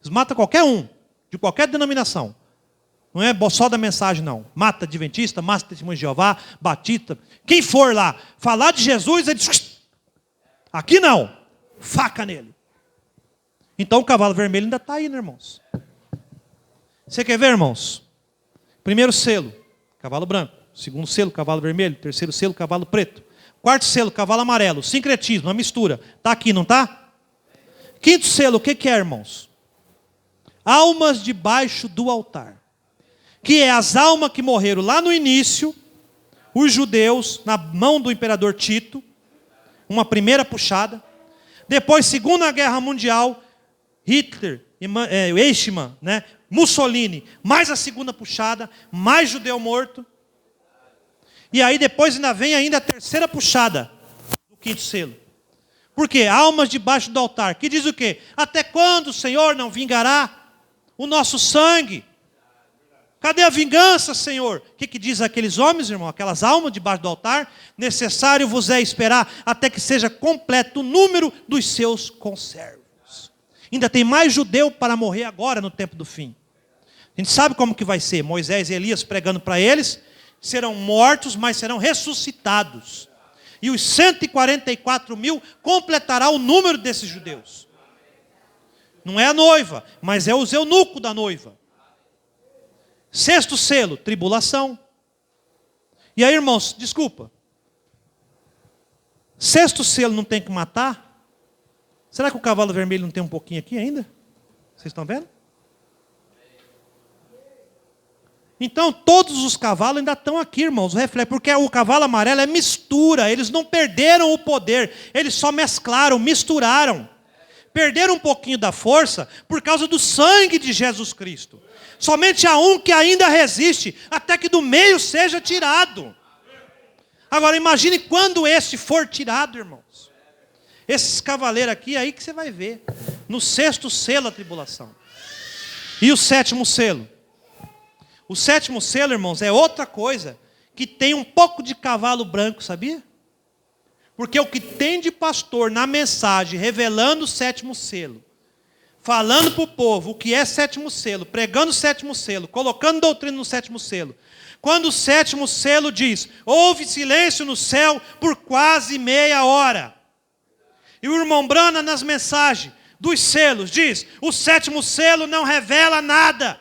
Eles matam qualquer um, de qualquer denominação. Não é só da mensagem, não. Mata adventista, mata testemunho de Jeová, batista. Quem for lá falar de Jesus, ele diz, aqui não, faca nele. Então o cavalo vermelho ainda está aí, né, irmãos? Você quer ver, irmãos? Primeiro selo, cavalo branco. Segundo selo, cavalo vermelho. Terceiro selo, cavalo preto. Quarto selo, cavalo amarelo. Sincretismo, uma mistura. Está aqui, não está? Quinto selo, o que é, irmãos? Almas debaixo do altar. Que é as almas que morreram lá no início, os judeus, na mão do imperador Tito, uma primeira puxada. Depois, Segunda Guerra Mundial, Hitler, Eichmann, né? Mussolini, mais a segunda puxada, mais judeu morto. E aí depois ainda vem ainda a terceira puxada do quinto selo. Por quê? Almas debaixo do altar. Que diz o quê? Até quando o Senhor não vingará o nosso sangue? Cadê a vingança, Senhor? O que diz aqueles homens, irmão? Aquelas almas debaixo do altar? Necessário vos é esperar até que seja completo o número dos seus conservos. Ainda tem mais judeu para morrer agora no tempo do fim. A gente sabe como que vai ser. Moisés e Elias pregando para eles. Serão mortos, mas serão ressuscitados. E os 144 mil completará o número desses judeus. Não é a noiva, mas é os eunucos da noiva. Sexto selo, tribulação. E aí, irmãos, desculpa. Sexto selo não tem que matar? Será que o cavalo vermelho não tem um pouquinho aqui ainda? Vocês estão vendo? Então, todos os cavalos ainda estão aqui, irmãos, porque o cavalo amarelo é mistura, eles não perderam o poder, eles só mesclaram, misturaram. Perderam um pouquinho da força por causa do sangue de Jesus Cristo. Somente há um que ainda resiste, até que do meio seja tirado. Agora, imagine quando esse for tirado, irmãos. Esses cavaleiros aqui, aí que você vai ver. No sexto selo a tribulação. E o sétimo selo? O sétimo selo, irmãos, é outra coisa que tem um pouco de cavalo branco, sabia? Porque o que tem de pastor na mensagem, revelando o sétimo selo, falando para o povo o que é sétimo selo, pregando o sétimo selo, colocando doutrina no sétimo selo. Quando o sétimo selo diz, houve silêncio no céu por quase meia hora. E o irmão Brana nas mensagens dos selos diz, o sétimo selo não revela nada.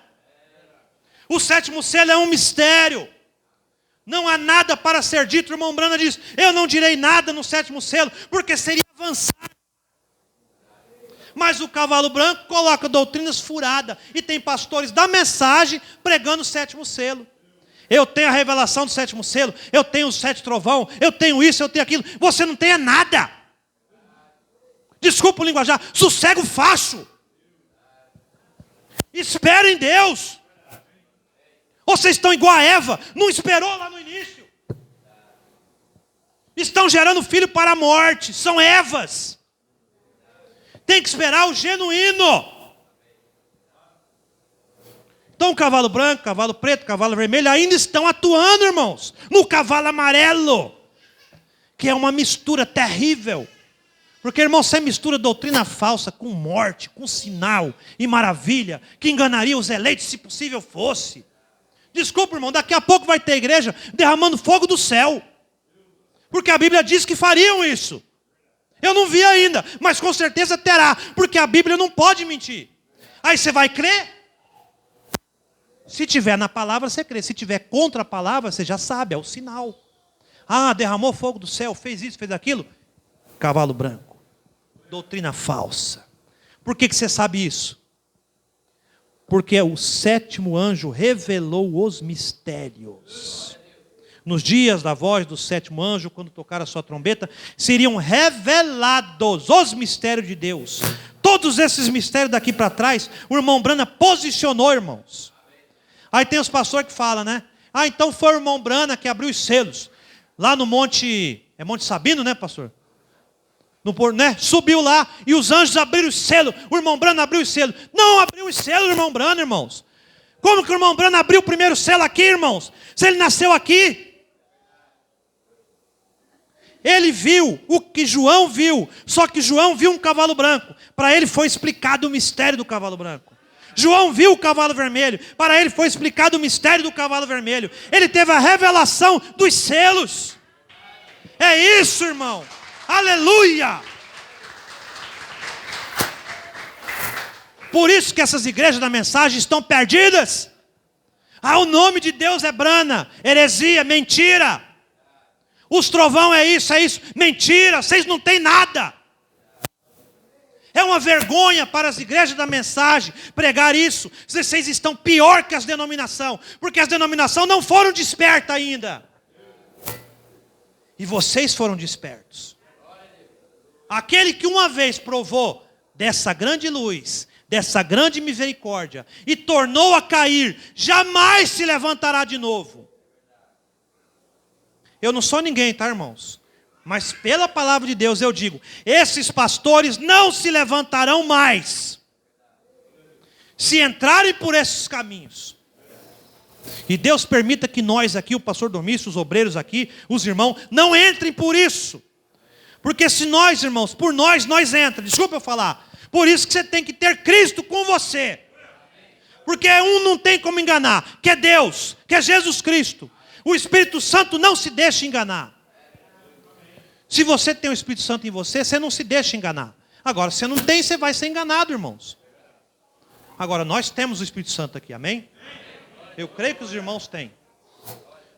O sétimo selo é um mistério. Não há nada para ser dito. O irmão Brana diz, eu não direi nada no sétimo selo, porque seria avançar. Mas o cavalo branco coloca doutrinas furadas. E tem pastores da mensagem pregando o sétimo selo. Eu tenho a revelação do sétimo selo. Eu tenho os 7 trovão. Eu tenho isso, eu tenho aquilo. Você não tem nada. Desculpa o linguajar. Sossego facho. Espera em Deus. Vocês estão igual a Eva, não esperou lá no início. Estão gerando filho para a morte, são Evas. Tem que esperar o genuíno. Então o cavalo branco, cavalo preto, cavalo vermelho ainda estão atuando, irmãos, no cavalo amarelo, que é uma mistura terrível. Porque, irmão, você mistura doutrina falsa com morte, com sinal e maravilha, que enganaria os eleitos se possível fosse. Desculpa, irmão, daqui a pouco vai ter igreja derramando fogo do céu. Porque a Bíblia diz que fariam isso. Eu não vi ainda, mas com certeza terá, porque a Bíblia não pode mentir. Aí você vai crer? Se tiver na palavra, você crê. Se tiver contra a palavra, você já sabe, é o sinal. Ah, derramou fogo do céu, fez isso, fez aquilo. Cavalo branco. Doutrina falsa. Por que você sabe isso? Porque o sétimo anjo revelou os mistérios. Nos dias da voz do sétimo anjo, quando tocar a sua trombeta, seriam revelados os mistérios de Deus. Todos esses mistérios daqui para trás, o irmão Brana posicionou, irmãos. Aí tem os pastores que falam, né? Ah, então foi o irmão Brana que abriu os selos. Lá no Monte, é Monte Sabino, né, pastor? Né? Subiu lá e os anjos abriram os selos. O irmão Brana abriu os selos. Não abriu os selos, irmão Brana, irmãos. Como que o irmão Brana abriu o primeiro selo aqui, irmãos? Se ele nasceu aqui. Ele viu o que João viu, só que João viu um cavalo branco. Para ele foi explicado o mistério do cavalo branco. João viu o cavalo vermelho, para ele foi explicado o mistério do cavalo vermelho. Ele teve a revelação dos selos. É isso, irmão. Aleluia! Por isso que essas igrejas da mensagem estão perdidas. Ah, o nome de Deus é Brana, heresia, mentira. Os trovão é isso, mentira, vocês não têm nada. É uma vergonha para as igrejas da mensagem pregar isso. Vocês estão pior que as denominações, porque as denominações não foram despertas ainda. E vocês foram despertos. Aquele que uma vez provou dessa grande luz, dessa grande misericórdia, e tornou a cair, jamais se levantará de novo. Eu não sou ninguém, tá, irmãos? Mas pela palavra de Deus eu digo, esses pastores não se levantarão mais, se entrarem por esses caminhos. E Deus permita que nós aqui, o pastor Domício, os obreiros aqui, os irmãos, não entrem por isso. Porque se nós, irmãos, por nós entramos, desculpa eu falar. Por isso que você tem que ter Cristo com você. Porque um não tem como enganar, que é Deus, que é Jesus Cristo. O Espírito Santo não se deixa enganar. Se você tem o Espírito Santo em você, você não se deixa enganar. Agora, se você não tem, você vai ser enganado, irmãos. Agora, nós temos o Espírito Santo aqui, amém? Eu creio que os irmãos têm.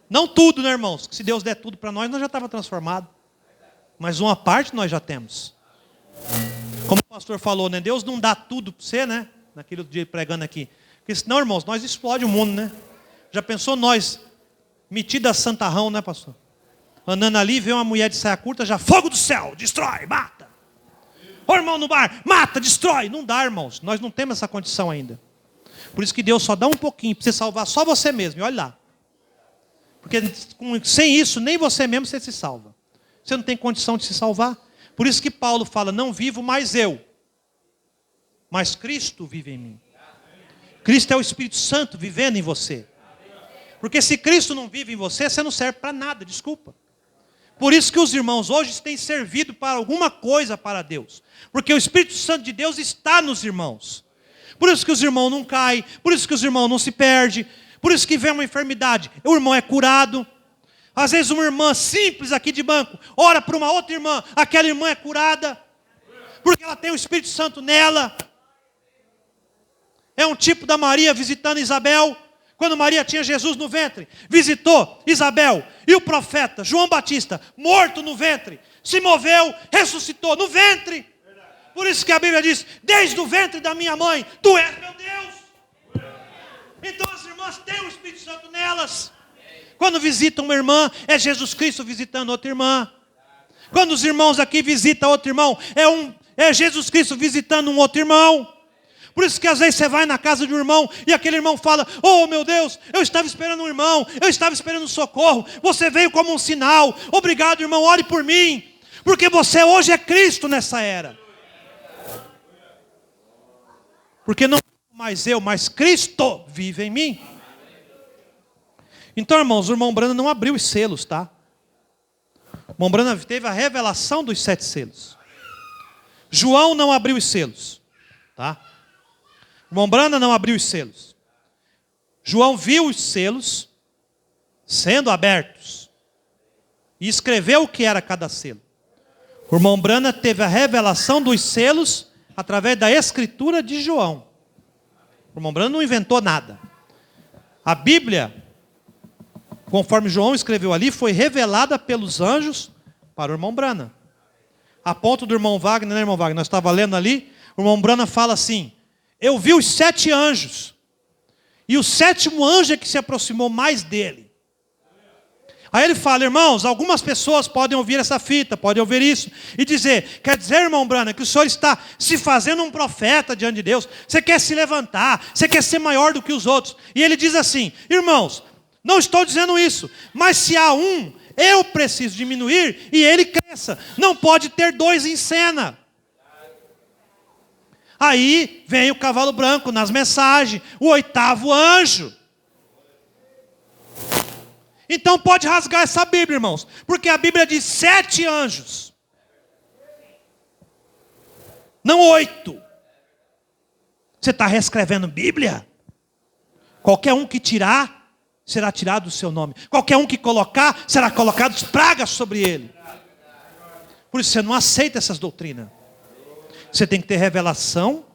Não tudo, né, irmãos? Se Deus der tudo para nós já estava transformado. Mas uma parte nós já temos. Como o pastor falou, né? Deus não dá tudo para você, né? Naquele dia pregando aqui. Porque senão, irmãos, nós explode o mundo, né? Já pensou nós, metida a santarrão, né, pastor? Andando ali, vê uma mulher de saia curta, já fogo do céu, destrói, mata. Ô irmão no bar, mata, destrói. Não dá, irmãos, nós não temos essa condição ainda. Por isso que Deus só dá um pouquinho para você salvar só você mesmo, e olha lá. Porque sem isso, nem você mesmo você se salva. Você não tem condição de se salvar. Por isso que Paulo fala, não vivo mais eu, mas Cristo vive em mim. Cristo é o Espírito Santo vivendo em você. Porque se Cristo não vive em você, você não serve para nada, desculpa. Por isso que os irmãos hoje têm servido para alguma coisa para Deus. Porque o Espírito Santo de Deus está nos irmãos. Por isso que os irmãos não caem, por isso que os irmãos não se perdem, por isso que vem uma enfermidade, o irmão é curado. Às vezes uma irmã simples aqui de banco, ora para uma outra irmã, aquela irmã é curada, porque ela tem o Espírito Santo nela. É um tipo da Maria visitando Isabel. Quando Maria tinha Jesus no ventre, visitou Isabel e o profeta João Batista, morto no ventre, se moveu, ressuscitou no ventre. Por isso que a Bíblia diz, desde o ventre da minha mãe, tu és meu Deus. Então as irmãs têm o Espírito Santo nelas. Quando visitam uma irmã, é Jesus Cristo visitando outra irmã. Quando os irmãos aqui visitam outro irmão, é Jesus Cristo visitando um outro irmão. Por isso que às vezes você vai na casa de um irmão e aquele irmão fala, oh meu Deus, eu estava esperando um irmão, eu estava esperando um socorro, você veio como um sinal, obrigado irmão, ore por mim, porque você hoje é Cristo nessa era. Porque não mais eu, mas Cristo vive em mim. Então irmãos, o irmão Brana não abriu os selos, tá? O irmão Brana teve a revelação dos 7 selos. João não abriu os selos, tá? O irmão Brana não abriu os selos. João viu os selos sendo abertos e escreveu o que era cada selo. O irmão Branham teve a revelação dos selos através da escritura de João. O irmão Branham não inventou nada. A Bíblia, conforme João escreveu ali, foi revelada pelos anjos para o irmão Branham. A ponto do irmão Wagner, né, irmão Wagner? Nós estávamos lendo ali, o irmão Branham fala assim: eu vi os 7 anjos, e o 7º anjo é que se aproximou mais dele. Aí ele fala: irmãos, algumas pessoas podem ouvir essa fita, podem ouvir isso, e dizer: quer dizer, irmão Branham, que o senhor está se fazendo um profeta diante de Deus, você quer se levantar, você quer ser maior do que os outros. E ele diz assim: irmãos, não estou dizendo isso, mas se há um, eu preciso diminuir e ele cresça. Não pode ter 2 em cena. Aí vem o cavalo branco nas mensagens, o 8º anjo. Então pode rasgar essa Bíblia, irmãos, porque a Bíblia diz 7 anjos, não 8. Você está reescrevendo Bíblia? Qualquer um que tirar, será tirado do seu nome. Qualquer um que colocar, será colocado pragas sobre ele. Por isso você não aceita essas doutrinas. Você tem que ter revelação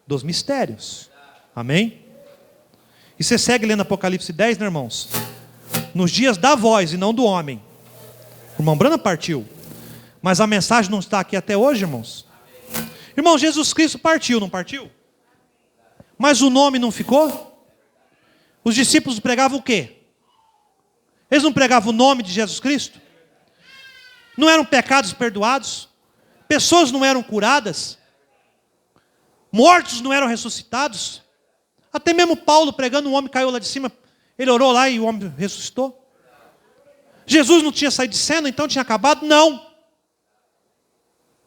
dos mistérios. Amém? E você segue lendo Apocalipse 10, né, irmãos? Nos dias da voz e não do homem. O irmão Branham partiu, mas a mensagem não está aqui até hoje, irmãos. Irmão, Jesus Cristo partiu, não partiu? Mas o nome não ficou? Os discípulos pregavam o quê? Eles não pregavam o nome de Jesus Cristo? Não eram pecados perdoados? Pessoas não eram curadas? Mortos não eram ressuscitados? Até mesmo Paulo pregando, um homem caiu lá de cima, ele orou lá e o homem ressuscitou. Jesus não tinha saído de cena, então tinha acabado? Não.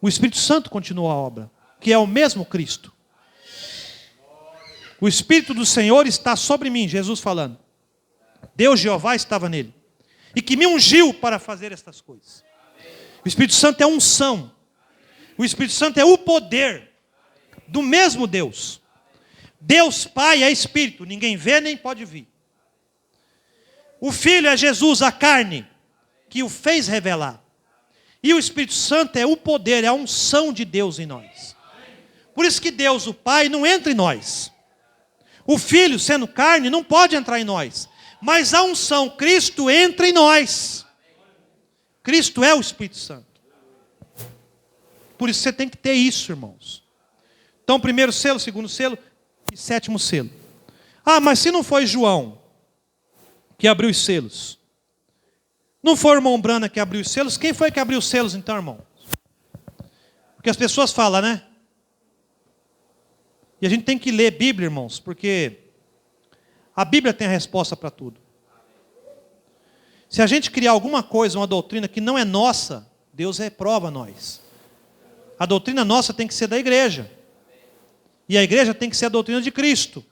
O Espírito Santo continuou a obra, que é o mesmo Cristo. O Espírito do Senhor está sobre mim, Jesus falando. Deus Jeová estava nele. E que me ungiu para fazer estas coisas. O Espírito Santo é unção. O Espírito Santo é o poder do mesmo Deus. Deus Pai é Espírito, ninguém vê nem pode vir. O Filho é Jesus, a carne, que o fez revelar. E o Espírito Santo é o poder, é a unção de Deus em nós. Por isso que Deus, o Pai, não entra em nós. O Filho, sendo carne, não pode entrar em nós. Mas a unção, Cristo, entra em nós. Cristo é o Espírito Santo. Por isso você tem que ter isso, irmãos. Então, 1º selo, 2º selo e 7º selo. Ah, mas se não foi João que abriu os selos, não foi o irmão Branham que abriu os selos, quem foi que abriu os selos então, irmão? Porque as pessoas falam, né? E a gente tem que ler Bíblia, irmãos, porque a Bíblia tem a resposta para tudo. Se a gente criar alguma coisa, uma doutrina que não é nossa, Deus reprova nós. A doutrina nossa tem que ser da igreja. E a igreja tem que ser a doutrina de Cristo.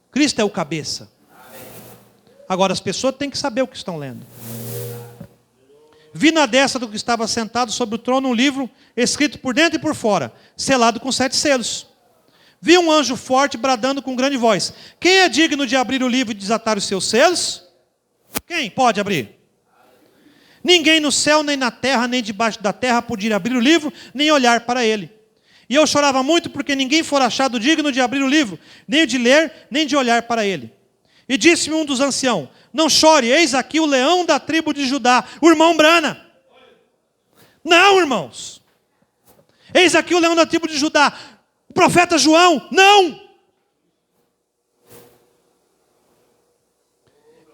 Cristo é o cabeça. Agora as pessoas têm que saber o que estão lendo. Vi na destra do que estava sentado sobre o trono um livro escrito por dentro e por fora, selado com 7 selos. Vi um anjo forte bradando com grande voz: quem é digno de abrir o livro e desatar os seus selos? Quem pode abrir? Ninguém no céu, nem na terra, nem debaixo da terra podia abrir o livro, nem olhar para ele. E eu chorava muito porque ninguém fora achado digno de abrir o livro, nem de ler, nem de olhar para ele. E disse-me um dos anciãos: não chore, eis aqui o leão da tribo de Judá, o irmão Branham. Não, irmãos. Eis aqui o leão da tribo de Judá, o profeta João. Não.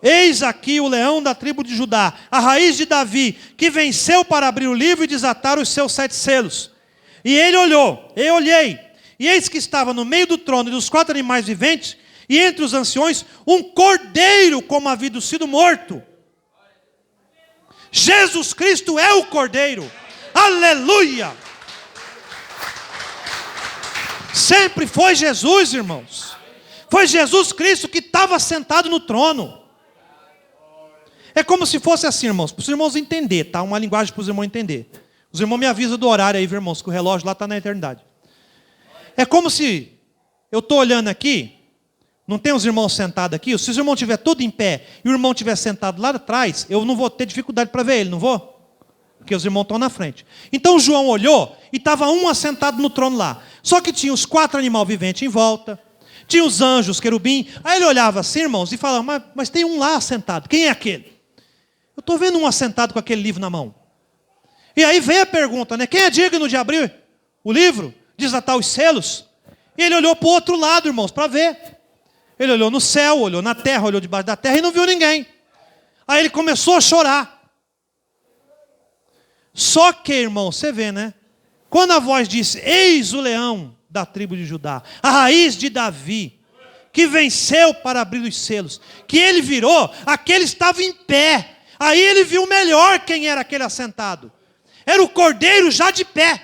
Eis aqui o leão da tribo de Judá, a raiz de Davi, que venceu para abrir o livro e desatar os seus 7 selos. E ele olhou, eu olhei, e eis que estava no meio do trono e dos 4 animais viventes, e entre os anciões, um cordeiro como havia sido morto. Jesus Cristo é o cordeiro. Aleluia! Sempre foi Jesus, irmãos. Foi Jesus Cristo que estava sentado no trono. É como se fosse assim, irmãos, para os irmãos entenderem, tá? Uma linguagem para os irmãos entenderem. Os irmãos me avisam do horário aí, viu, irmãos, que o relógio lá está na eternidade. É como se eu estou olhando aqui, não tem os irmãos sentados aqui, se os irmãos estiverem tudo em pé e o irmão estiver sentado lá atrás, eu não vou ter dificuldade para ver ele, não vou? porque os irmãos estão na frente. Então João olhou e estava um assentado no trono lá. Só que tinha os 4 animais viventes em volta, tinha os anjos, querubim. Aí ele olhava assim, irmãos, e falava, mas tem um lá assentado. Quem é aquele? Eu estou vendo um assentado com aquele livro na mão. E aí vem a pergunta, né? Quem é digno de abrir o livro, desatar os selos? E ele olhou para o outro lado, irmãos, para ver. Ele olhou no céu, olhou na terra, olhou debaixo da terra e não viu ninguém. Aí ele começou a chorar. Só que, irmão, você vê, né? Quando a voz disse, eis o leão da tribo de Judá, a raiz de Davi, que venceu para abrir os selos, que ele virou, aquele estava em pé. Aí ele viu melhor quem era aquele assentado. Era o cordeiro já de pé,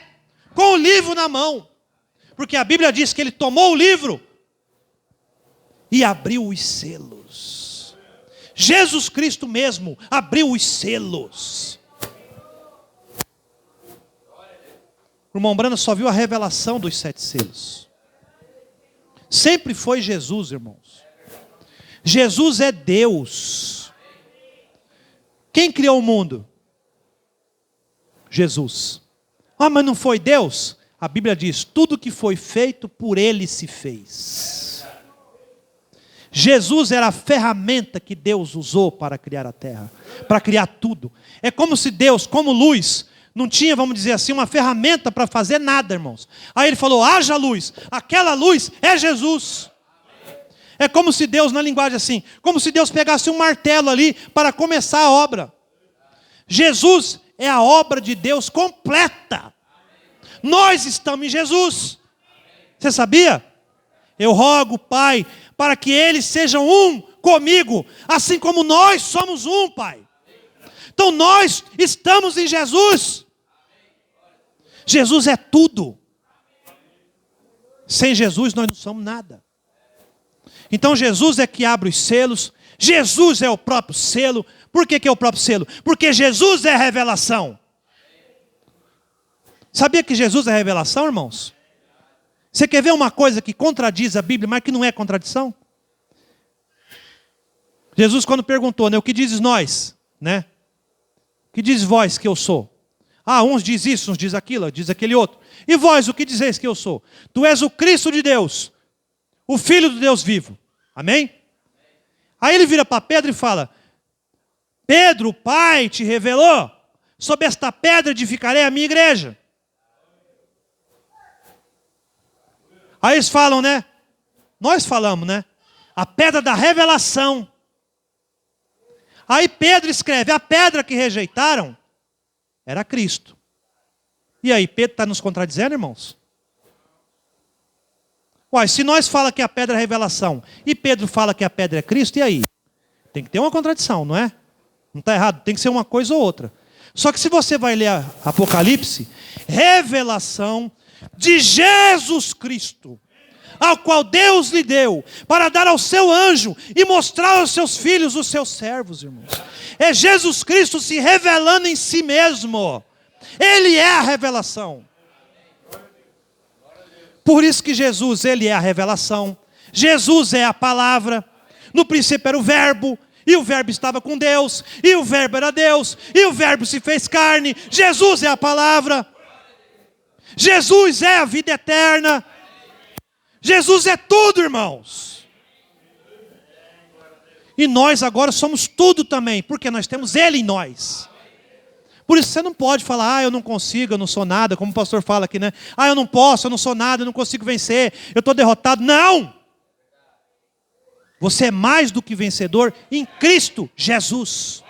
com o livro na mão. Porque a Bíblia diz que ele tomou o livro e abriu os selos. Jesus Cristo mesmo abriu os selos. O irmão Brana só viu a revelação dos 7 selos. Sempre foi Jesus, irmãos. Jesus é Deus. Quem criou o mundo? Jesus. Ah, mas não foi Deus? A Bíblia diz, tudo que foi feito por Ele se fez. Jesus era a ferramenta que Deus usou para criar a terra, para criar tudo. É como se Deus, como luz, não tinha, vamos dizer assim, uma ferramenta para fazer nada, irmãos. Aí ele falou, haja luz. Aquela luz é Jesus. É como se Deus, na linguagem assim, como se Deus pegasse um martelo ali para começar a obra. Jesus é a obra de Deus completa. Nós estamos em Jesus. Você sabia? Eu rogo, Pai, para que eles sejam um comigo, assim como nós somos um, Pai. Então nós estamos em Jesus. Jesus é tudo. Sem Jesus nós não somos nada. Então Jesus é que abre os selos. Jesus é o próprio selo. Por que é o próprio selo? Porque Jesus é a revelação. Sabia que Jesus é a revelação, irmãos? Você quer ver uma coisa que contradiz a Bíblia, mas que não é contradição? Jesus quando perguntou, né, o que dizes nós, né? O que diz vós que eu sou? Ah, uns diz isso, uns diz aquilo, diz aquele outro. E vós, o que dizeis que eu sou? Tu és o Cristo de Deus, o Filho do Deus vivo. Amém? Aí ele vira para Pedro e fala, Pedro, o Pai te revelou, sobre esta pedra edificarei a minha igreja. Aí eles falam, né? Nós falamos, né? A pedra da revelação. Aí Pedro escreve, a pedra que rejeitaram era Cristo. E aí, Pedro está nos contradizendo, irmãos? Uai, se nós fala que a pedra é a revelação, e Pedro fala que a pedra é Cristo, e aí? Tem que ter uma contradição, não é? Não está errado, tem que ser uma coisa ou outra. Só que se você vai ler Apocalipse, revelação de Jesus Cristo, ao qual Deus lhe deu, para dar ao seu anjo e mostrar aos seus filhos, os seus servos, irmãos. É Jesus Cristo se revelando em si mesmo. Ele é a revelação. Por isso que Jesus, ele é a revelação. Jesus é a palavra. No princípio era o verbo, e o verbo estava com Deus, e o verbo era Deus, e o verbo se fez carne. Jesus é a palavra. Jesus é a vida eterna. Jesus é tudo, irmãos. E nós agora somos tudo também, porque nós temos Ele em nós. Por isso você não pode falar, eu não consigo, eu não sou nada, como o pastor fala aqui, né? Eu não posso, eu não sou nada, eu não consigo vencer, eu estou derrotado. Não! Você é mais do que vencedor em Cristo Jesus.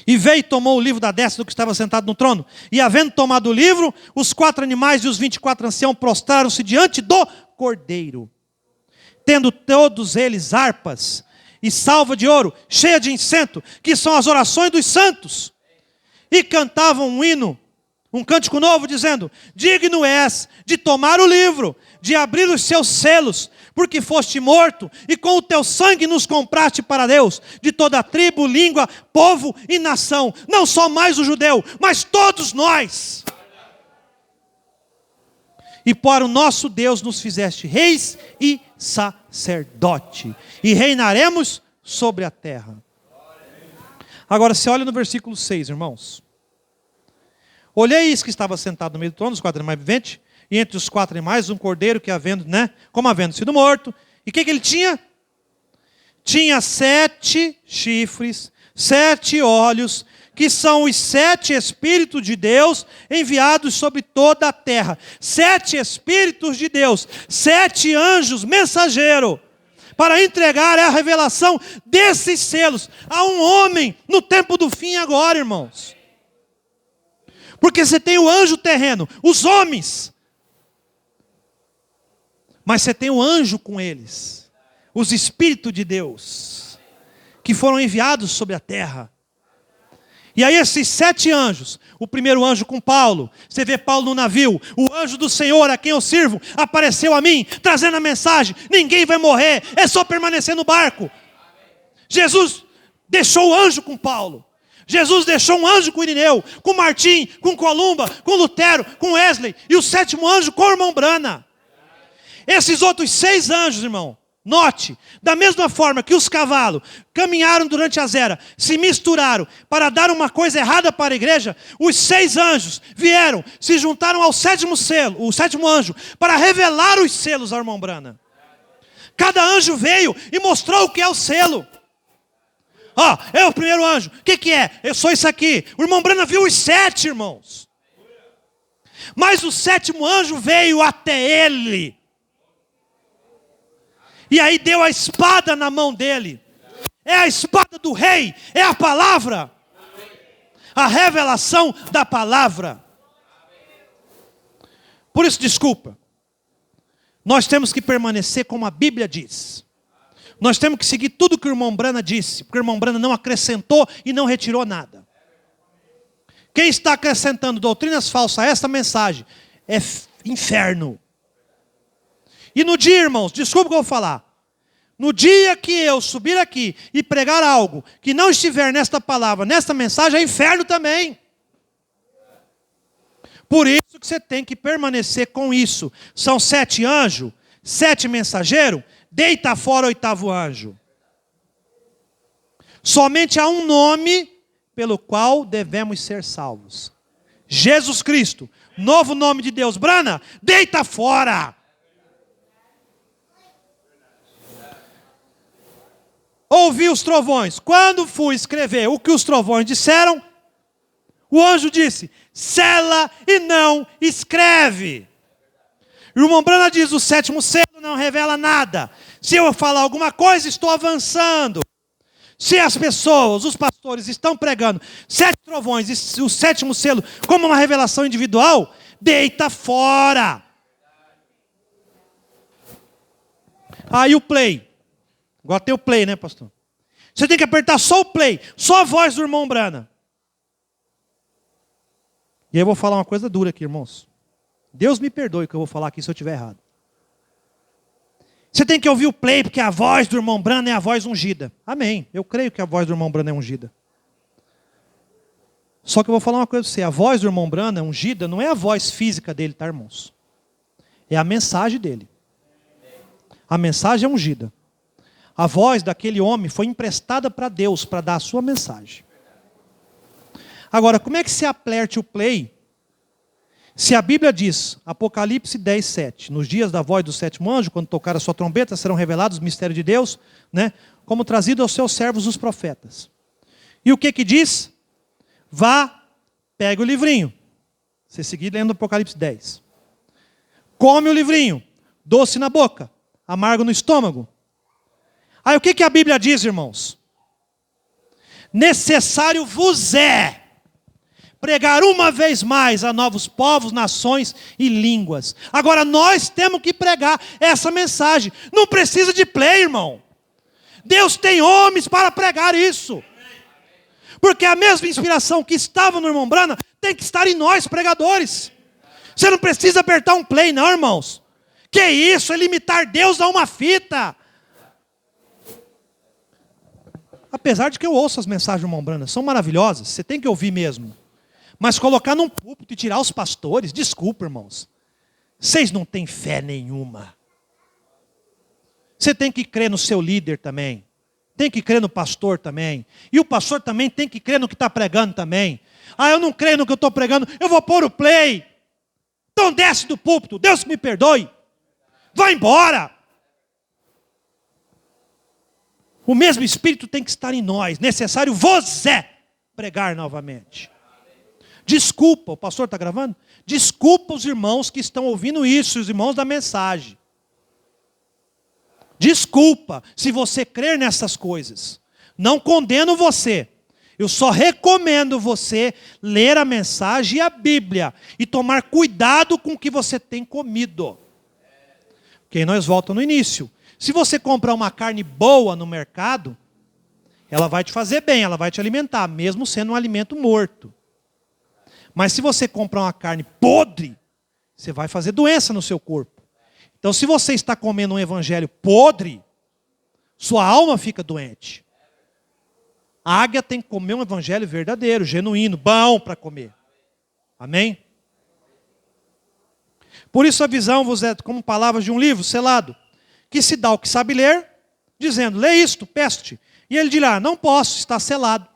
E veio e tomou o livro da destra do que estava sentado no trono. E havendo tomado o livro, os 4 animais e os 24 anciãos prostraram-se diante do Cordeiro, tendo todos eles harpas e salva de ouro, cheia de incenso, que são as orações dos santos. E cantavam um hino, um cântico novo, dizendo, digno és de tomar o livro, de abrir os seus selos, porque foste morto, e com o teu sangue nos compraste para Deus, de toda tribo, língua, povo e nação, não só mais o judeu, mas todos nós. E para o nosso Deus nos fizeste reis e sacerdote, e reinaremos sobre a terra. Agora, você olha no versículo 6, irmãos. Olhei isso que estava sentado no meio do trono, os 4 animais viventes, e entre os 4 animais um cordeiro que como havendo sido morto. E o que ele tinha? Tinha 7 chifres, 7 olhos, que são os 7 Espíritos de Deus enviados sobre toda a terra. 7 Espíritos de Deus, 7 anjos mensageiros, para entregar a revelação desses selos a um homem no tempo do fim agora, irmãos. Porque você tem o anjo terreno, os homens, mas você tem o anjo com eles, os Espíritos de Deus, que foram enviados sobre a terra. E aí esses 7 anjos, o primeiro anjo com Paulo, você vê Paulo no navio, o anjo do Senhor a quem eu sirvo, apareceu a mim, trazendo a mensagem, ninguém vai morrer, é só permanecer no barco. Jesus deixou o anjo com Paulo, Jesus deixou um anjo com Irineu, com Martim, com Columba, com Lutero, com Wesley, e o 7º anjo com o irmão Brana. Esses outros 6 anjos, irmão, note, da mesma forma que os cavalos caminharam durante as eras, se misturaram para dar uma coisa errada para a igreja, os 6 anjos vieram, se juntaram ao 7º selo, o 7º anjo, para revelar os selos ao irmão Brana. Cada anjo veio e mostrou o que é o selo. É o primeiro anjo, o que é? Eu sou isso aqui. O irmão Brana viu os 7, irmãos. Mas o 7º anjo veio até ele. E aí deu a espada na mão dele. É a espada do rei, é a palavra. A revelação da palavra. Por isso, desculpa. Nós temos que permanecer como a Bíblia diz. Nós temos que seguir tudo que o irmão Brana disse, porque o irmão Brana não acrescentou e não retirou nada. Quem está acrescentando doutrinas falsas a esta mensagem é inferno. E no dia, irmãos, desculpa o que eu vou falar. No dia que eu subir aqui e pregar algo que não estiver nesta palavra, nesta mensagem, é inferno também. Por isso que você tem que permanecer com isso. São 7 anjos, 7 mensageiros, deita fora o 8º anjo. Somente há um nome pelo qual devemos ser salvos. Jesus Cristo, novo nome de Deus. Brana, deita fora. Ouvi os trovões. Quando fui escrever o que os trovões disseram, o anjo disse: sela e não escreve. E o irmão Brana diz: o 7º selo não revela nada. Se eu falar alguma coisa, estou avançando. Se as pessoas, os pastores, estão pregando 7 trovões e o 7º selo como uma revelação individual, deita fora. Aí o play. Igual tem o play, né, pastor? Você tem que apertar só o play, só a voz do irmão Brana. E aí eu vou falar uma coisa dura aqui, irmãos. Deus me perdoe que eu vou falar aqui se eu estiver errado. Você tem que ouvir o play, porque a voz do irmão Brana é a voz ungida. Amém. Eu creio que a voz do irmão Brana é ungida. Só que eu vou falar uma coisa para você. A voz do irmão Brana ungida não é a voz física dele, tá, irmãos? É a mensagem dele. A mensagem é ungida. A voz daquele homem foi emprestada para Deus, para dar a sua mensagem. Agora, como é que se aperte o play? Se a Bíblia diz, Apocalipse 10, 7, nos dias da voz do 7º anjo, quando tocar a sua trombeta, serão revelados os mistérios de Deus, né, como trazido aos seus servos os profetas. E o que diz? Vá, pegue o livrinho. Você seguir lendo Apocalipse 10. Come o livrinho, doce na boca, amargo no estômago. Aí o que a Bíblia diz, irmãos? Necessário vos é pregar uma vez mais a novos povos, nações e línguas. Agora nós temos que pregar essa mensagem. Não precisa de play, irmão. Deus tem homens para pregar isso. Porque a mesma inspiração que estava no irmão Brana tem que estar em nós, pregadores. Você não precisa apertar um play, não, irmãos. Que isso? É limitar Deus a uma fita. Apesar de que eu ouço as mensagens do irmão Brana, são maravilhosas, você tem que ouvir mesmo. Mas colocar num púlpito e tirar os pastores, desculpa, irmãos. Vocês não têm fé nenhuma. Você tem que crer no seu líder também. tem que crer no pastor também. E o pastor também tem que crer no que está pregando também. Ah, eu não creio no que eu estou pregando, eu vou pôr o play. Então desce do púlpito, Deus que me perdoe. Vai embora. O mesmo Espírito tem que estar em nós. Necessário vos é pregar novamente. Desculpa, o pastor está gravando? Desculpa os irmãos que estão ouvindo isso, os irmãos da mensagem. Desculpa se você crer nessas coisas. Não condeno você. Eu só recomendo você ler a mensagem e a Bíblia. E tomar cuidado com o que você tem comido. Porque nós voltamos no início. Se você comprar uma carne boa no mercado, ela vai te fazer bem, ela vai te alimentar, mesmo sendo um alimento morto. Mas se você comprar uma carne podre, você vai fazer doença no seu corpo. Então, se você está comendo um evangelho podre, sua alma fica doente. A águia tem que comer um evangelho verdadeiro, genuíno, bom para comer. Amém? Por isso a visão vos é como palavras de um livro selado, que se dá ao que sabe ler, dizendo, lê isto, peço-te. E ele dirá, não posso, está selado.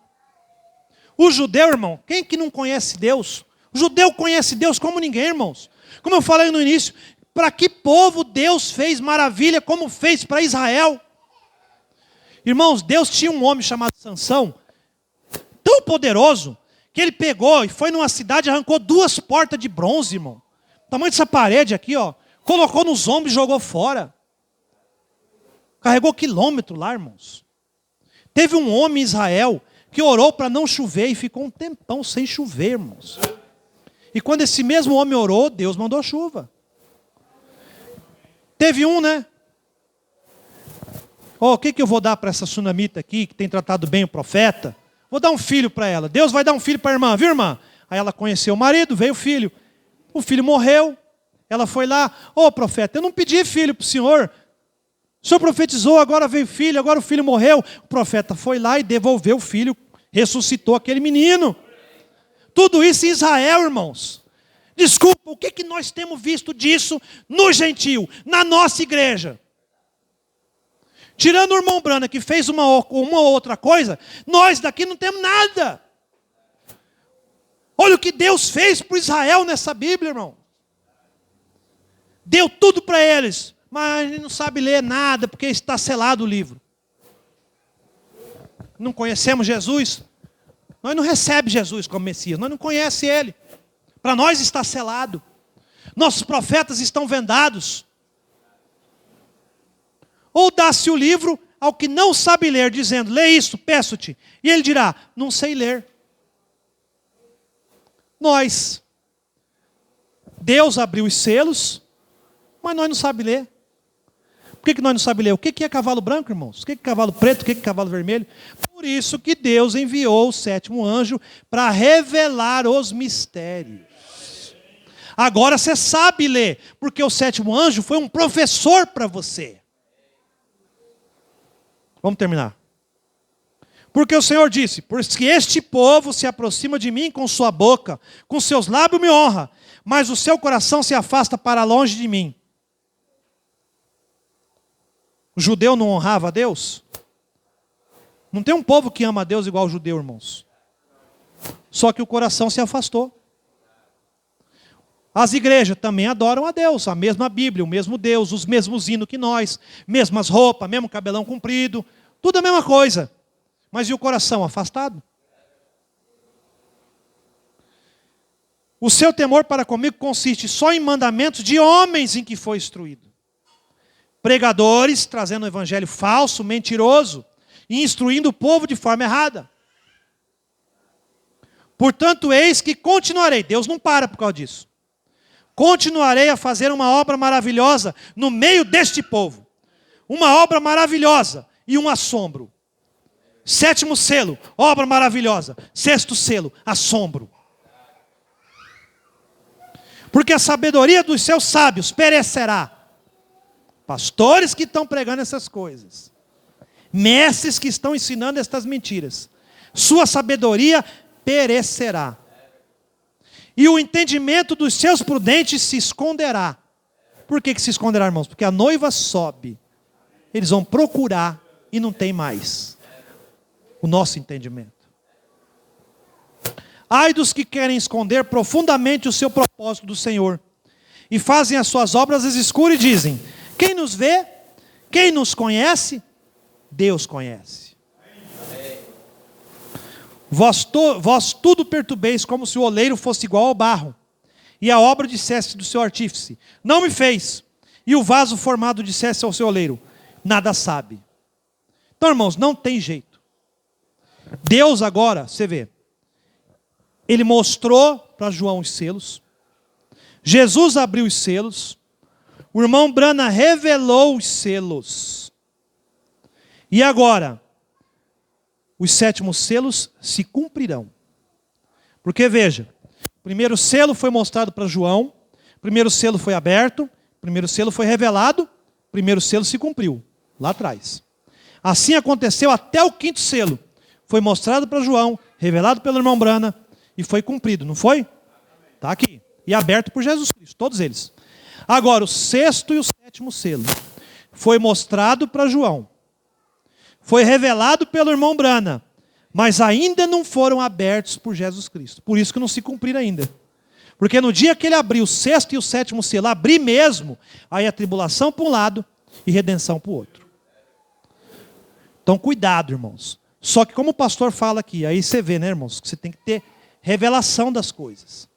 O judeu, irmão, quem que não conhece Deus? O judeu conhece Deus como ninguém, irmãos. Como eu falei no início, para que povo Deus fez maravilha como fez para Israel? Irmãos, Deus tinha um homem chamado Sansão, tão poderoso, que ele pegou e foi numa cidade e arrancou 2 portas de bronze, irmão. O tamanho dessa parede aqui, ó. Colocou nos ombros e jogou fora. Carregou quilômetro lá, irmãos. Teve um homem em Israel que orou para não chover e ficou um tempão sem chover, irmãos. E quando esse mesmo homem orou, Deus mandou chuva. Teve um, né? O que eu vou dar para essa sunamita aqui, que tem tratado bem o profeta? Vou dar um filho para ela. Deus vai dar um filho para a irmã, viu, irmã? Aí ela conheceu o marido, veio o filho. O filho morreu. Ela foi lá, profeta, eu não pedi filho para o senhor. O senhor profetizou, agora veio filho, agora o filho morreu. O profeta foi lá e devolveu o filho, ressuscitou aquele menino. Tudo isso em Israel, irmãos. Desculpa, o que nós temos visto disso no gentio, na nossa igreja? Tirando o irmão Brana, que fez uma ou outra coisa, nós daqui não temos nada. Olha o que Deus fez para Israel nessa Bíblia, irmão. Deu tudo para eles, mas ele não sabe ler nada, porque está selado o livro. Não conhecemos Jesus. Nós não recebemos Jesus como Messias, nós não conhecemos Ele. Para nós está selado. Nossos profetas estão vendados. Ou dá-se o livro ao que não sabe ler, dizendo, lê isto, peço-te. E ele dirá, não sei ler. Deus abriu os selos, mas nós não sabemos ler. Por que nós não sabemos ler? O que é cavalo branco, irmãos? O que é cavalo preto? O que é cavalo vermelho? Por isso que Deus enviou o 7º anjo para revelar os mistérios. Agora você sabe ler, porque o 7º anjo foi um professor para você. Vamos terminar. Porque o Senhor disse, porque este povo se aproxima de mim com sua boca, com seus lábios me honra, mas o seu coração se afasta para longe de mim. O judeu não honrava a Deus? Não tem um povo que ama a Deus igual o judeu, irmãos. Só que o coração se afastou. As igrejas também adoram a Deus, a mesma Bíblia, o mesmo Deus, os mesmos hinos que nós, mesmas roupas, mesmo cabelão comprido, tudo a mesma coisa. Mas e o coração afastado? O seu temor para comigo consiste só em mandamentos de homens em que foi instruído. Pregadores trazendo um evangelho falso, mentiroso, e instruindo o povo de forma errada. Portanto, eis que continuarei. Deus não para por causa disso. Continuarei a fazer uma obra maravilhosa no meio deste povo. Uma obra maravilhosa e um assombro. 7º selo, obra maravilhosa. 6º selo, assombro. Porque a sabedoria dos seus sábios perecerá. Pastores que estão pregando essas coisas. Mestres que estão ensinando estas mentiras. Sua sabedoria perecerá. E o entendimento dos seus prudentes se esconderá. Por que se esconderá, irmãos? Porque a noiva sobe. Eles vão procurar e não tem mais o nosso entendimento. Ai dos que querem esconder profundamente o seu propósito do Senhor e fazem as suas obras às escuras e dizem: quem nos vê? Quem nos conhece? Deus conhece. Vós tudo perturbeis como se o oleiro fosse igual ao barro, e a obra dissesse do seu artífice: não me fez. E o vaso formado dissesse ao seu oleiro: nada sabe. Então, irmãos, não tem jeito. Deus agora, você vê, Ele mostrou para João os selos, Jesus abriu os selos, o irmão Brana revelou os selos. E agora, os 7 selos se cumprirão. Porque veja, o primeiro selo foi mostrado para João, o primeiro selo foi aberto, o primeiro selo foi revelado, o primeiro selo se cumpriu, lá atrás. Assim aconteceu até o 5º selo. Foi mostrado para João, revelado pelo irmão Brana, e foi cumprido, não foi? Está aqui. E aberto por Jesus Cristo, todos eles. Agora, o 6º e o 7º selo foi mostrado para João. Foi revelado pelo irmão Brana, mas ainda não foram abertos por Jesus Cristo. Por isso que não se cumpriram ainda. Porque no dia que ele abriu o 6º e o 7º selo, abrir mesmo, aí a tribulação para um lado e redenção para o outro. Então cuidado, irmãos. Só que como o pastor fala aqui, aí você vê, né, irmãos, que você tem que ter revelação das coisas.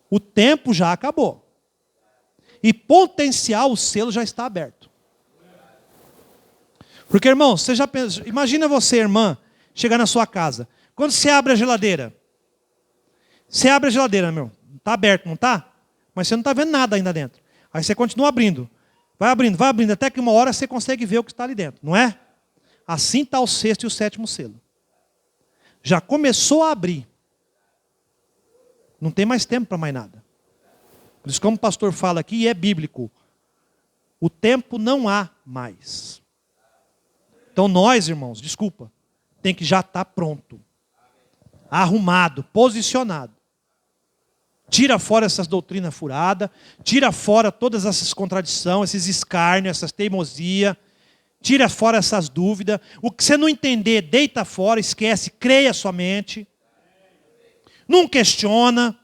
O tempo já acabou. E potencial, o selo já está aberto. Porque, irmãos, você já pensa, imagina você, irmã, chegar na sua casa. Quando você abre a geladeira, você abre a geladeira, meu, está aberto, não está? Mas você não está vendo nada ainda dentro. Aí você continua abrindo, até que uma hora você consegue ver o que está ali dentro, não é? Assim está o 6º e o 7º selo. Já começou a abrir. Não tem mais tempo para mais nada. Por isso, como o pastor fala aqui, e é bíblico, o tempo não há mais. Então nós, irmãos, desculpa, tem que já estar pronto, arrumado, posicionado. Tira fora essas doutrinas furadas, tira fora todas essas contradições, esses escárnios, essas teimosias, tira fora essas dúvidas. O que você não entender, deita fora, esquece, creia somente. Não questiona.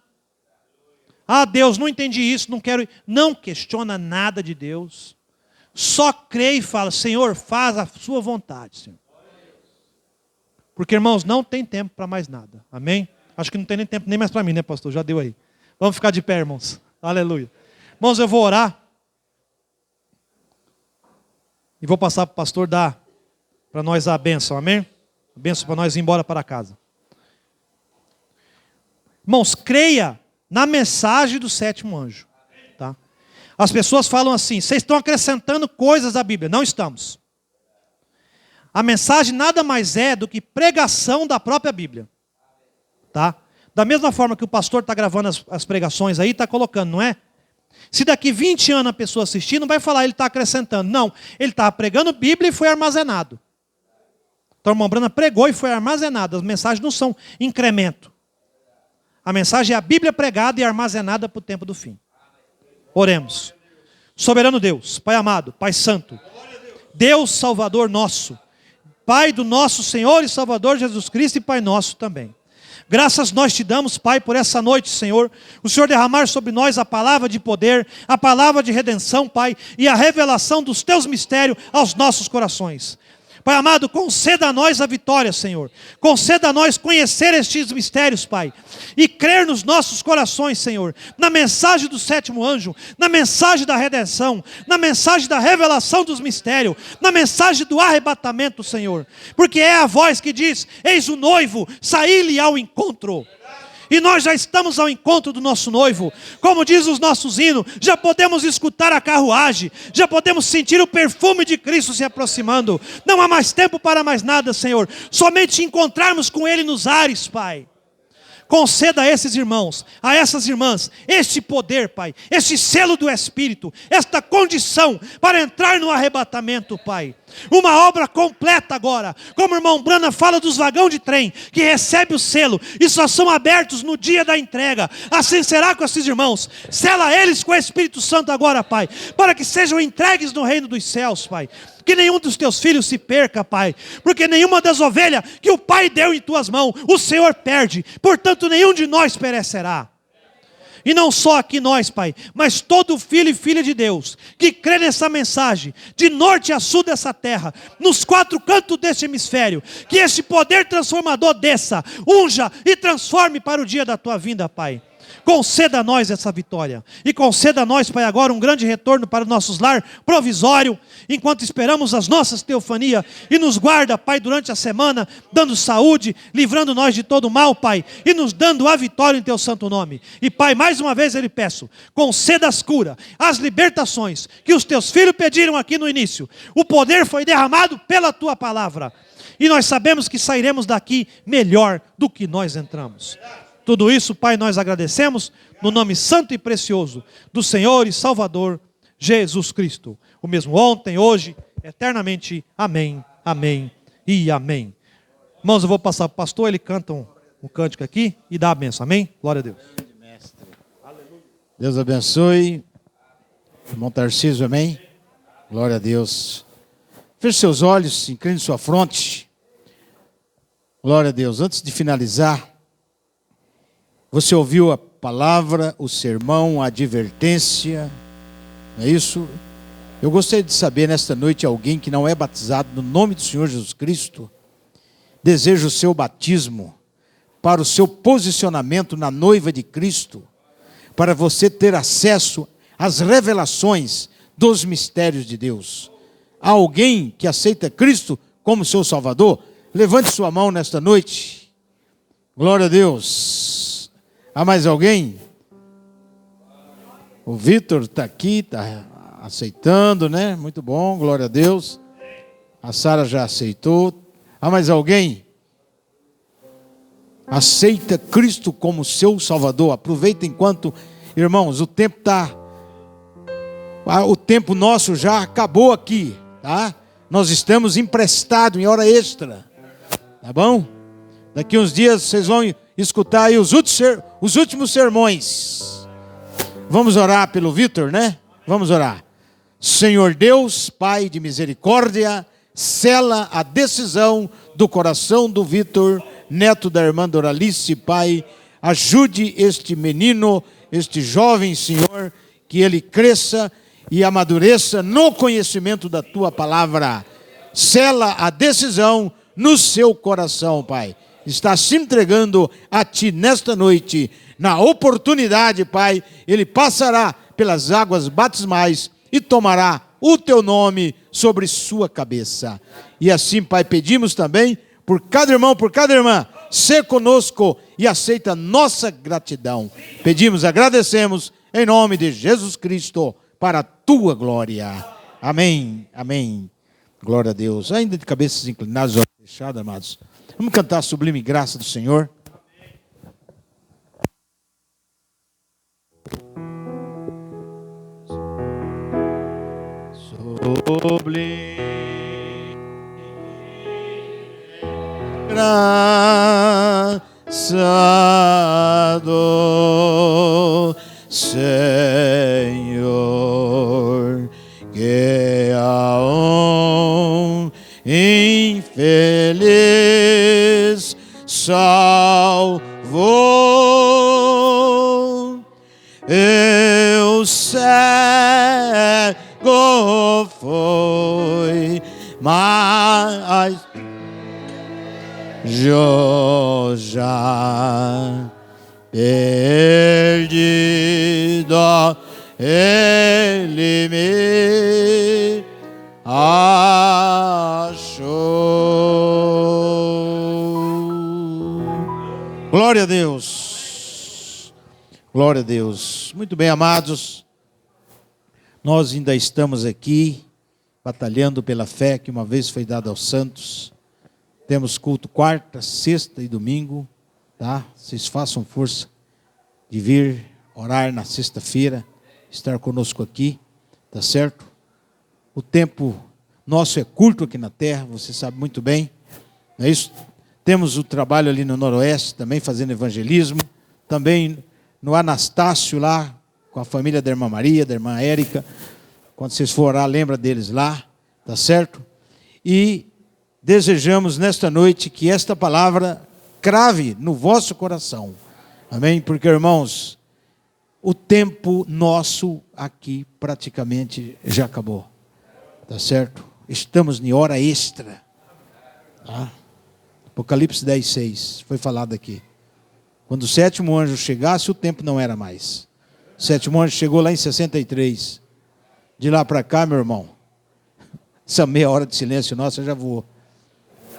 Ah, Deus, não entendi isso, não quero. Não questiona nada de Deus. Só crê e fala: Senhor, faz a sua vontade, Senhor. Porque, irmãos, não tem tempo para mais nada. Amém? Acho que não tem nem tempo nem mais para mim, né, pastor? Já deu aí. Vamos ficar de pé, irmãos. Aleluia. Irmãos, eu vou orar. E vou passar para o pastor dar para nós a bênção. Amém? A bênção para nós ir embora para casa. Irmãos, creia na mensagem do 7º anjo. Tá? As pessoas falam assim: vocês estão acrescentando coisas à Bíblia. Não estamos. A mensagem nada mais é do que pregação da própria Bíblia. Tá? Da mesma forma que o pastor está gravando as pregações aí, está colocando, não é? Se daqui 20 anos a pessoa assistir, não vai falar ele está acrescentando. Não, ele está pregando Bíblia e foi armazenado. Então o irmão Brana pregou e foi armazenado. As mensagens não são incremento. A mensagem é a Bíblia pregada e armazenada para o tempo do fim. Oremos. Soberano Deus, Pai amado, Pai santo, Deus Salvador nosso, Pai do nosso Senhor e Salvador Jesus Cristo e Pai nosso também. Graças nós te damos, Pai, por essa noite, Senhor. O Senhor derramar sobre nós a palavra de poder, a palavra de redenção, Pai, e a revelação dos teus mistérios aos nossos corações. Pai amado, conceda a nós a vitória, Senhor. Conceda a nós conhecer estes mistérios, Pai. E crer nos nossos corações, Senhor. Na mensagem do 7º anjo. Na mensagem da redenção. Na mensagem da revelação dos mistérios. Na mensagem do arrebatamento, Senhor. Porque é a voz que diz: eis o noivo, saí-lhe ao encontro. E nós já estamos ao encontro do nosso noivo. Como diz os nossos hinos, já podemos escutar a carruagem, já podemos sentir o perfume de Cristo se aproximando. Não há mais tempo para mais nada, Senhor. Somente encontrarmos com Ele nos ares, Pai. Conceda a esses irmãos, a essas irmãs, este poder, Pai, este selo do Espírito, esta condição para entrar no arrebatamento, Pai. Uma obra completa agora, como o irmão Brana fala dos vagões de trem, que recebe o selo e só são abertos no dia da entrega. Assim será com esses irmãos. Sela eles com o Espírito Santo agora, Pai, para que sejam entregues no reino dos céus, Pai. que nenhum dos teus filhos se perca, Pai, porque nenhuma das ovelhas que o Pai deu em tuas mãos, o Senhor perde, portanto nenhum de nós perecerá. E não só aqui nós, Pai, mas todo filho e filha de Deus, que crê nessa mensagem, de norte a sul dessa terra, nos 4 cantos deste hemisfério, que esse poder transformador desça, unja e transforme para o dia da tua vinda, Pai. Conceda a nós essa vitória, e conceda a nós, Pai, agora um grande retorno para os nossos lar provisório, enquanto esperamos as nossas teofanias, e nos guarda, Pai, durante a semana, dando saúde, livrando nós de todo mal, Pai, e nos dando a vitória em Teu santo nome. E Pai, mais uma vez eu lhe peço, conceda as curas, as libertações, que os Teus filhos pediram aqui no início. O poder foi derramado pela Tua palavra, e nós sabemos que sairemos daqui melhor do que nós entramos. Tudo isso, Pai, nós agradecemos no nome santo e precioso do Senhor e Salvador Jesus Cristo. O mesmo ontem, hoje, eternamente. Amém, amém e amém. Irmãos, eu vou passar para o pastor, ele canta um cântico aqui e dá a benção. Amém? Glória a Deus. Deus abençoe. Irmão Tarcísio, amém? Glória a Deus. Feche seus olhos, incline sua fronte. Glória a Deus. Antes de finalizar, você ouviu a palavra, o sermão, a advertência, não é isso? Eu gostaria de saber nesta noite, alguém que não é batizado no nome do Senhor Jesus Cristo, deseja o seu batismo para o seu posicionamento na noiva de Cristo, para você ter acesso às revelações dos mistérios de Deus. Há alguém que aceita Cristo como seu Salvador? Levante sua mão nesta noite. Glória a Deus. Há mais alguém? O Vitor está aqui, está aceitando, né? Muito bom, glória a Deus. A Sara já aceitou. Há mais alguém? Aceita Cristo como seu Salvador. Aproveita enquanto, irmãos, o tempo o tempo nosso já acabou aqui, tá? Nós estamos emprestados em hora extra, tá bom? Daqui uns dias vocês vão escutar aí os últimos sermões. Vamos orar pelo Vitor, né? Vamos orar. Senhor Deus, Pai de misericórdia, sela a decisão do coração do Vitor, neto da irmã Doralice, Pai. Ajude este menino, este jovem, Senhor, que ele cresça e amadureça no conhecimento da Tua palavra. Sela a decisão no seu coração, Pai. Está se entregando a Ti nesta noite. Na oportunidade, Pai, ele passará pelas águas batismais e tomará o Teu nome sobre sua cabeça. E assim, Pai, pedimos também por cada irmão, por cada irmã, ser conosco e aceita nossa gratidão. Pedimos, agradecemos, em nome de Jesus Cristo, para a Tua glória. Amém, amém. Glória a Deus. Ainda de cabeças inclinadas, olhos fechados, amados. Vamos cantar a sublime graça do Senhor. Sublime graça do Senhor, que a infeliz salvou. Eu cego foi, mas eu já perdido, ele me achou. Glória a Deus. Glória a Deus. Muito bem, amados. Nós ainda estamos aqui batalhando pela fé que uma vez foi dada aos santos. Temos culto quarta, sexta e domingo, tá? Vocês façam força de vir orar na sexta-feira, estar conosco aqui, tá certo? O tempo nosso é curto aqui na terra, você sabe muito bem, não é isso? Temos o trabalho ali no Noroeste também, fazendo evangelismo, também no Anastácio lá, com a família da irmã Maria, da irmã Érica. Quando vocês forem orar, lembra deles lá. Tá certo? E desejamos nesta noite que esta palavra crave no vosso coração. Amém? Porque, irmãos, o tempo nosso aqui praticamente já acabou. Tá certo? Estamos em hora extra. Tá? Apocalipse 10:6 foi falado aqui. Quando o sétimo anjo chegasse, o tempo não era mais. O sétimo anjo chegou lá em 63. De lá para cá, meu irmão, essa meia hora de silêncio nossa já voou.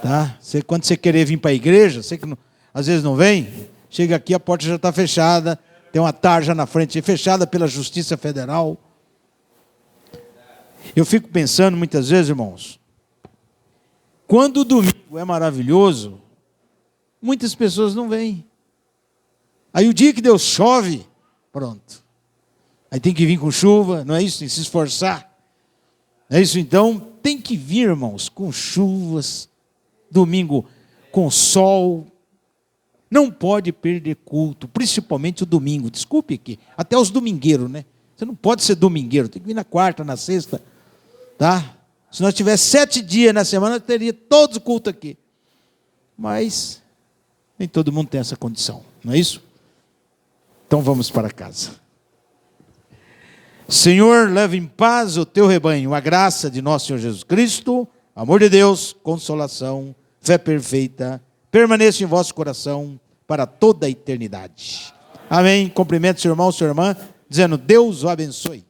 Tá? Quando você querer vir para a igreja, você que não, às vezes não vem, chega aqui, a porta já está fechada, tem uma tarja na frente, fechada pela Justiça Federal. Eu fico pensando muitas vezes, irmãos, quando o domingo é maravilhoso, muitas pessoas não vêm. Aí o dia que Deus chove, pronto. Aí tem que vir com chuva, não é isso? Tem que se esforçar. Não é isso? Então, tem que vir, irmãos, com chuvas, domingo com sol. Não pode perder culto, principalmente o domingo. Desculpe aqui, até os domingueiros, né? Você não pode ser domingueiro, tem que vir na quarta, na sexta, tá? Se nós tivéssemos 7 dias na semana, teria todos os cultos aqui. Mas nem todo mundo tem essa condição, não é isso? Então vamos para casa. Senhor, leva em paz o teu rebanho, a graça de nosso Senhor Jesus Cristo, amor de Deus, consolação, fé perfeita, permaneça em vosso coração para toda a eternidade. Amém. Cumprimento seu irmão, sua irmã, dizendo: Deus o abençoe.